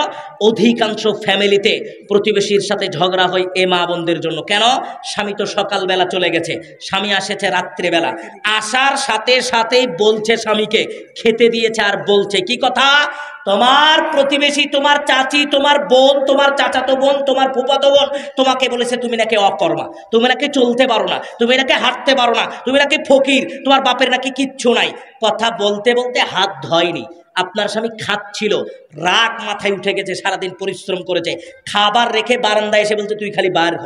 অধিকাংশ ফ্যামিলিতে প্রতিবেশীর সাথে ঝগড়া হয় এ মা বোনদের জন্য। কেন? স্বামী তো সকালবেলা চলে গেছে, স্বামী আসেছে রাত্রিবেলা, আসার সাথে সাথেই বলছে স্বামীকে, খেতে দিয়েছে আর বলছে কি কথা, তোমার প্রতিবেশী, তোমার চাচি, তোমার বোন, তোমার চাচাতো বোন, তোমার ফুফাতো বোন তোমাকে বলেছে তুমি নাকি অকর্মা, তুমি নাকি চলতে পারো না, তুমি নাকি হাঁটতে পারো না, তুমি নাকি ফকির, তোমার বাপের নাকি কিচ্ছু নাই। কথা বলতে বলতে হাত ধয়নি, আপনার স্বামী খাচ্ছিল, রাগ মাথায় উঠে গেছে, সারাদিন পরিশ্রম করেছে, খাবার রেখে বারান্দায় এসে বলতে তুই খালি বাইর হ,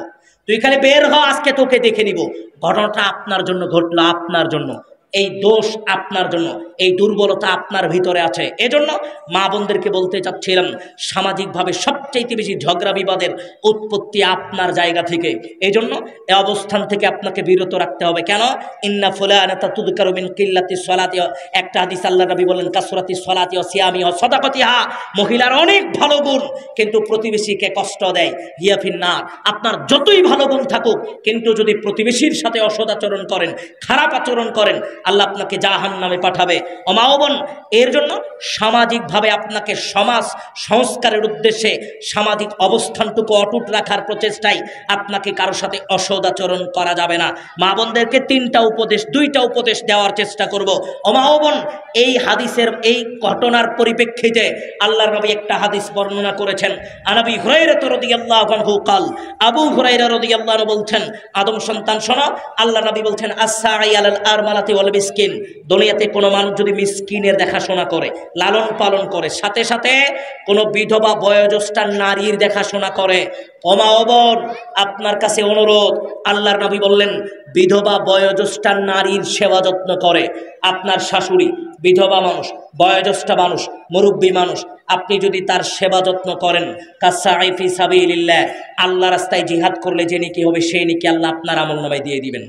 তুই খালি বের হ, আজকে তোকে দেখে নিব। ঘটনাটা আপনার জন্য ঘটলো, আপনার জন্য, এই দোষ আপনার জন্য, এই দুর্বলতা আপনার ভিতরে আছে। এজন্য মা বোনদেরকে বলতে চাচ্ছিলাম, সামাজিকভাবে সবচেয়ে বেশি ঝগড়া বিবাদের উৎপত্তি আপনার জায়গা থেকে। এজন্য এই অবস্থান থেকে আপনাকে বিরত রাখতে হবে। কেন? ইন্না ফুলানাতা তুযকারু মিন কিল্লাতি সলাতি, একটা হাদিস আল্লাহর নবী বলেন, কাসরাতি সলাতি ওয়া সিয়ামি ওয়া সাদাকাতিহা, মহিলার অনেক ভালো গুণ কিন্তু প্রতিবেশীকে কষ্ট দেয়, হিয়া ফিন্নার। আপনার যতই ভালো গুণ থাকুক, কিন্তু যদি প্রতিবেশীর সাথে অসৎ আচরণ করেন, খারাপ আচরণ করেন, আল্লাহ আপনাকে জাহান্নামে পাঠাবে। ও মা ও বোন, এর জন্য সামাজিকভাবে আপনাকে সমাজ সংস্কারের উদ্দেশ্যে সামাজিক অবস্থানটুকু অটুট রাখার প্রচেষ্টায় আপনাকে কারোর সাথে অসৎ আচরণ করা যাবে না। মা বোনদেরকে দুইটা উপদেশ দেওয়ার চেষ্টা করব। ও মা ও বোন, এই হাদিসের এই ঘটনার পরিপ্রেক্ষিতে আল্লাহর নবী একটা হাদিস বর্ণনা করেছেন। আবু হুরায়রা রাদিয়াল্লাহু আনহু قال, আবু হুরায়রা রাদিয়াল্লাহু আনহু বলছেন, আদম সন্তান শোনো, আল্লাহর নবী বলছেন, আসসাই আলাল আরমালাতি ওয়াল মিসকিন, দুনিয়াতে কোনো মানুষ যদি মিসকিনের দেখাশোনা করে, লালন পালন করে, সাথে সাথে কোনো বিধবা বয়োজ্যেষ্ঠা নারীর দেখাশোনা করে, ও মা ও বোন, আপনার কাছে অনুরোধ, আল্লাহর নবী বললেন, বিধবা বয়োজ্যেষ্ঠা নারীর সেবা যত্ন করে। আপনার শাশুড়ি বিধবা মানুষ, বয়োজ্যেষ্ঠা মানুষ, মুরব্বী মানুষ, আপনি যদি তার সেবা যত্ন করেন, কাসাই ফি সাবিলিল্লাহ, আল্লাহ রাস্তায় জিহাদ করলে যে নেকি হবে, সেই নেকি আল্লাহ আপনার আমলনামায় দিয়ে দিবেন।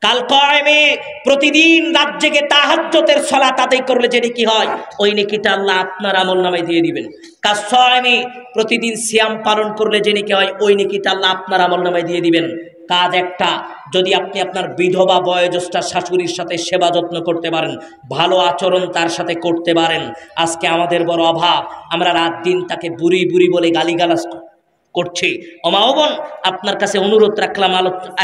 কাল কায়েমে প্রতিদিন রাত জেগে তাহাজ্জুদের সালাত আদায় করলে যে নেকি হয়, ওই নেকিটা আল্লাহ আপনার আমলনামায় দিয়ে দিবেন। কাসাইমে প্রতিদিন সিয়াম পালন করলে যে নেকি হয়, ওই নেকিটা আল্লাহ আপনার আমলনামায় দিয়ে দিবেন। কাজ একটা, যদি আপনি আপনার বিধবা বয়োজ্যেষ্ঠা শাশুড়ির সাথে সেবা যত্ন করতে পারেন, ভালো আচরণ তার সাথে করতে পারেন। আজকে আমাদের বড় অভাব, আমরা রাত দিন তাকে বুড়ি বুড়ি বলে গালিগালাজ করছি। ওমা ও বোন, আপনার কাছে অনুরোধ রাখলাম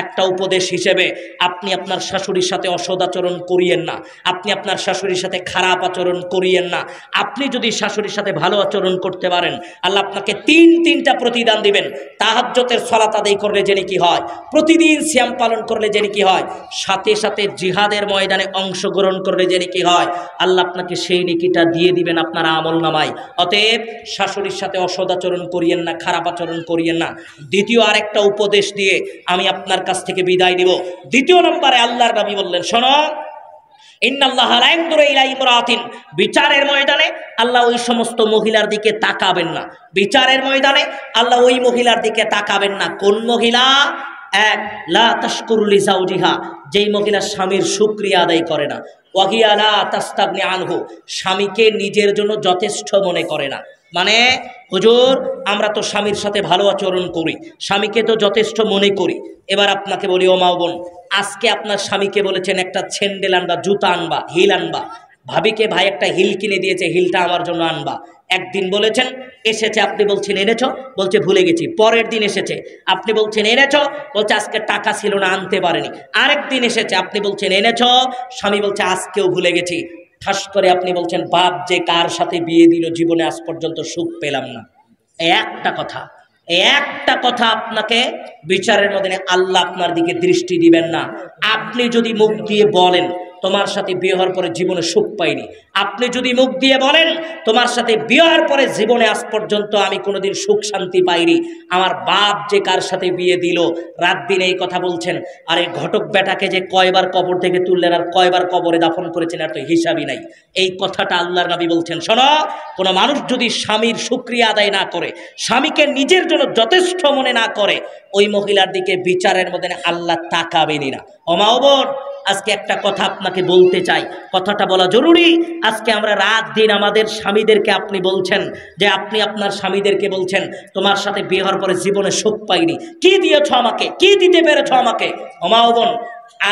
একটা উপদেশ হিসেবে, আপনি আপনার শাশুড়ির সাথে অসদাচরণ করিয়েন না, আপনি আপনার শাশুড়ির সাথে খারাপ আচরণ করিয়েন না। আপনি যদি শাশুড়ির সাথে ভালো আচরণ করতে পারেন, আল্লাহ আপনাকে তিনটা প্রতিদান দিবেন। তাহাজ্জুদের সালাত আদায় করলে যে নেকি হয়, প্রতিদিন সিয়াম পালন করলে যে নেকি হয়, সাথে সাথে জিহাদের ময়দানে অংশগ্রহণ করলে যে নেকি হয়, আল্লাহ আপনাকে সেই নেকিটা দিয়ে দিবেন আপনার আমল নামায়। অতএব শাশুড়ির সাথে অসদাচরণ করিয়েন না, খারাপ আচরণ করিয়েন না। দ্বিতীয় আরেকটা উপদেশ দিয়ে আমি আপনার কাছ থেকে বিদায় নিব। দ্বিতীয় নম্বরে আল্লাহর নবী বললেন, শোনো, ইন্নাল্লাহা লা ইয়ানজুরু ইলা ইমরাতিন, বিচারের ময়দানে আল্লাহ ওই সমস্ত মহিলার দিকে তাকাবেন না। বিচারের ময়দানে আল্লাহ ওই মহিলার দিকে তাকাবেন না। কোন মহিলা? এক, লা তাশকুরু লিজাওজিহা, যেই মহিলা স্বামীর শুকরিয়া আদায় করে না। ওয়াহিয়া লা তাস্তাগনি আনহু, স্বামীকে নিজের জন্য যথেষ্ট মনে করে না। মানে হুজুর, আমরা তো স্বামীর সাথে ভালো আচরণ করি, স্বামীকে তো যথেষ্ট মনে করি। এবার আপনাকে বলি, ও মা বোন, আজকে আপনার স্বামীকে বলেছেন একটা স্যান্ডেল আনবা, জুতা আনবা, হিল আনবা। ভাবিকে ভাই একটা হিল কিনে দিয়েছে, হিলটা আমার জন্য আনবা। একদিন বলেছেন, এসেছে, আপনি বলছেন এনেছো, বলছে ভুলে গেছি। পরের দিন এসেছে, আপনি বলছেন এনেছো, বলছে আজকে টাকা ছিল না, আনতে পারেনি। আরেকদিন এসেছে, আপনি বলছেন এনেছো, স্বামী বলছে আজকেও ভুলে গেছি। ঠাস করে আপনি বলছেন, বাপ যে কার সাথে বিয়ে দিল, জীবনে আজ পর্যন্ত সুখ পেলাম না। একটা কথা আপনাকে বিচারের মধ্যে আল্লাহ আপনার দিকে দৃষ্টি দিবেন না। আপনি যদি মুখ দিয়ে বলেন তোমার সাথে বিয়ে হওয়ার পরে জীবনে সুখ পাইনি, আপনি যদি মুখ দিয়ে বলেন তোমার সাথে বিয়ে হওয়ার পরে জীবনে আজ পর্যন্ত আমি কোনোদিন সুখ শান্তি পাইনি, আমার বাপ যে কার সাথে বিয়ে দিল, রাত দিন এই কথা বলছেন, আর এই ঘটক বেটাকে যে কয়বার কবর থেকে তুললেন আর কয়বার কবরে দাফন করেছেন, আর তো হিসাবই নাই। এই কথাটা আল্লাহর নবী বলছেন, শোনো, কোনো মানুষ যদি স্বামীর শুকরিয়া আদায় না করে, স্বামীকে নিজের জন্য যথেষ্ট মনে না করে, ওই মহিলার দিকে বিচারের মধ্যে আল্লাহ তাকাবেনই না। ওমা ও বোন, আজকে একটা কথা আপনাকে বলতে চাই, কথাটা বলা জরুরি। আজকে আমরা রাত দিন আমাদের স্বামীদেরকে আপনি বলছেন যে, আপনি আপনার স্বামীদেরকে বলছেন তোমার সাথে বিয়ে হওয়ার পরে জীবনে সুখ পাইনি, কি দিয়েছ আমাকে, কি দিতে পেরেছ আমাকে। ওমা ও বোন,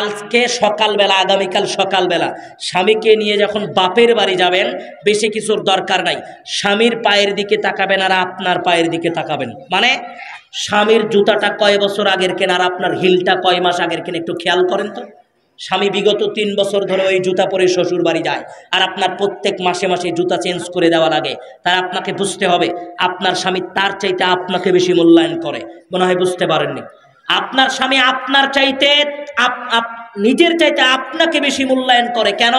আজকে সকালবেলা, আগামীকাল সকালবেলা স্বামীকে নিয়ে যখন বাপের বাড়ি যাবেন, বেশি কিছুর দরকার নাই, স্বামীর পায়ের দিকে তাকাবেন আর আপনার পায়ের দিকে তাকাবেন। মানে স্বামীর জুতাটা কয় বছর আগের কেনা আর আপনার হিলটা কয় মাস আগের কেনা, একটু খেয়াল করেন তো। স্বামী বিগত 3 বছর ধরে ওই জুতা পরে শ্বশুর বাড়ি যায়, আর আপনার প্রত্যেক মাসে মাসে জুতা চেঞ্জ করে দেওয়া লাগে। তাই আপনাকে বুঝতে হবে, আপনার স্বামী তার চাইতে আপনাকে বেশি মূল্যায়ন করে। মনে হয় বুঝতে পারেননি। আপনার স্বামী আপনার চাইতে, নিজের চাইতে আপনাকে বেশি মূল্যায়ন করে। কেন?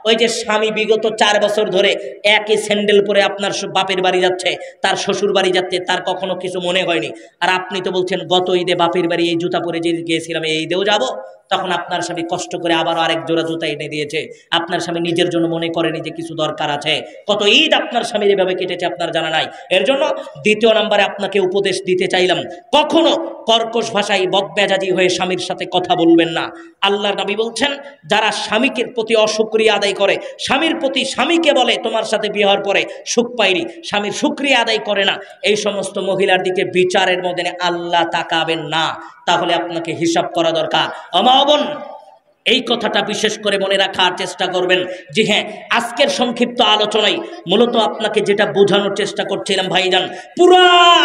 ওই যে স্বামী বিগত 4 বছর ধরে একই স্যান্ডেল পরে আপনার বাপের বাড়ি যাচ্ছে, তার শ্বশুর বাড়ি যাচ্ছে, তার কখনো কিছু মনে হয়নি। আর আপনি তো বলছেন গত ঈদে বাপের বাড়ি এই জুতা পরে যে গিয়েছিলাম, এই ঈদেও যাব। তখন আপনার স্বামী কষ্ট করে আবারও আরেক জোড়া জুতা এনে দিয়েছে। আপনার স্বামী নিজের জন্য মনে করেনি যে কিছু দরকার আছে। কত ঈদ আপনার স্বামীর এভাবে কেটেছে আপনার জানা নাই। এর জন্য দ্বিতীয় নম্বরে আপনাকে উপদেশ দিতে চাইলাম, কখনো কর্কশ ভাষায় বদমেজাজি হয়ে স্বামীর সাথে কথা বলবেন না। আল্লাহর নবী বলছেন, যারা স্বামীকে প্রতি অশুকরিয়া আদায় করে, স্বামীর প্রতি স্বামীকে বলে তোমার সাথে বিয়ে হওয়ার পরে সুখ পাইনি, স্বামীর শুকরিয়া আদায় করে না, এই সমস্ত মহিলার দিকে বিচারের মধ্যে আল্লাহ তাকাবেন না। তাহলে আপনাকে হিসাব করা দরকার। বোন, এই কথাটা বিশেষ করে মনে রাখার চেষ্টা করবেন। জি হ্যাঁ, আজকের সংক্ষিপ্ত আলোচনায় মূলত আপনাকে যেটা বোঝানোর চেষ্টা করছিলাম ভাইজান, পুরো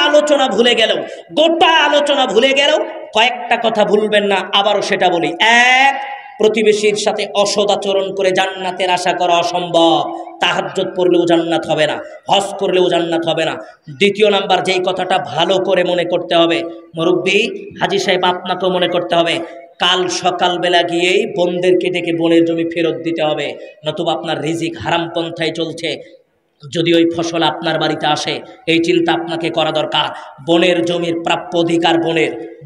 আলোচনা ভুলে গেলেও, গোটা আলোচনা ভুলে গেলেও কয়েকটা কথা ভুলবেন না, আবারও সেটা বলি। এক, প্রতিবেশীর সাথে অসদাচরণ করে জান্নাতের আশা করা অসম্ভব। তাহাজ্জুদ পড়লেও জান্নাত হবে না, হজ করলেও জান্নাত হবে না। দ্বিতীয় নাম্বার যেই কথাটা ভালো করে মনে করতে হবে, মুরব্বী হাজী সাহেব আপনাকেও মনে করতে হবে, কাল সকালবেলা গিয়েই বোনদেরকে ডেকে বোনের জমি ফেরত দিতে হবে, নতুবা আপনার রিজিক হারাম পন্থায় চলছে। যদি ওই ফসল আপনার বাড়িতে আসে, এই চিন্তা আপনাকে করা দরকার। বোনের জমির প্রাপ্য অধিকার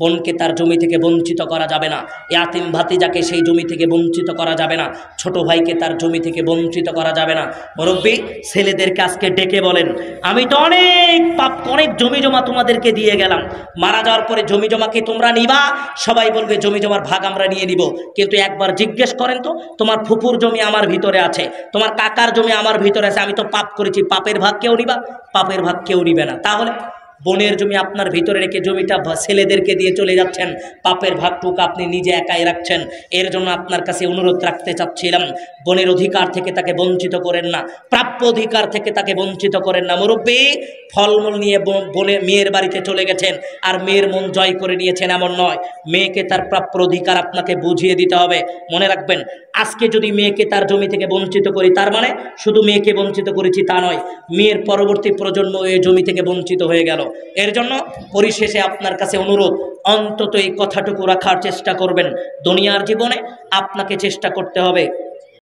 বোনকে তার জমি থেকে বঞ্চিত করা যাবে না। ইয়াতিম ভাতিজাকে সেই জমি থেকে বঞ্চিত করা যাবে না। ছোট ভাইকে তার জমি থেকে বঞ্চিত করা যাবে না। মুরব্বী ছেলেদেরকে আজকে ডেকে বলেন, আমি তো অনেক জমি জমা তোমাদেরকে দিয়ে গেলাম, মারা যাওয়ার পরে জমি জমা কি তোমরা নিবা? সবাই বলবে জমি জমার ভাগ আমরা নিয়ে নিব। কিন্তু একবার জিজ্ঞেস করেন তো, তোমার ফুপুর জমি আমার ভিতরে আছে, তোমার কাকার জমি আমার ভিতরে আছে, আমি তো পাপ করেছি, পাপের ভাগ কেউ নিবা? পাপের ভাগ কেউ নিবে না। তাহলে বোনের জমি আপনার ভিতরে রেখে জমিটা ছেলেদেরকে দিয়ে চলে যাচ্ছেন, পাপের ভাগটুকু আপনি নিজে একাই রাখছেন। এর জন্য আপনার কাছে অনুরোধ রাখতে চাচ্ছিলাম, বোনের অধিকার থেকে তাকে বঞ্চিত করেন না, প্রাপ্য অধিকার থেকে তাকে বঞ্চিত করেন না। মুরব্বী ফলমূল নিয়ে বোনের মেয়ের বাড়িতে চলে গেছেন আর মেয়ের মন জয় করে নিয়েছেন, এমন নয়। মেয়েকে তার প্রাপ্য অধিকার আপনাকে বুঝিয়ে দিতে হবে। মনে রাখবেন, আজকে যদি মেয়েকে তার জমি থেকে বঞ্চিত করি, তার মানে শুধু মেয়েকে বঞ্চিত করেছি তা নয়, মেয়ের পরবর্তী প্রজন্ম এই জমি থেকে বঞ্চিত হয়ে গেল। এর জন্য পরিশেষে আপনার কাছে অনুরোধ, অন্তত এই কথাটুকু রাখার চেষ্টা করবেন। দুনিয়ার জীবনে আপনাকে চেষ্টা করতে হবে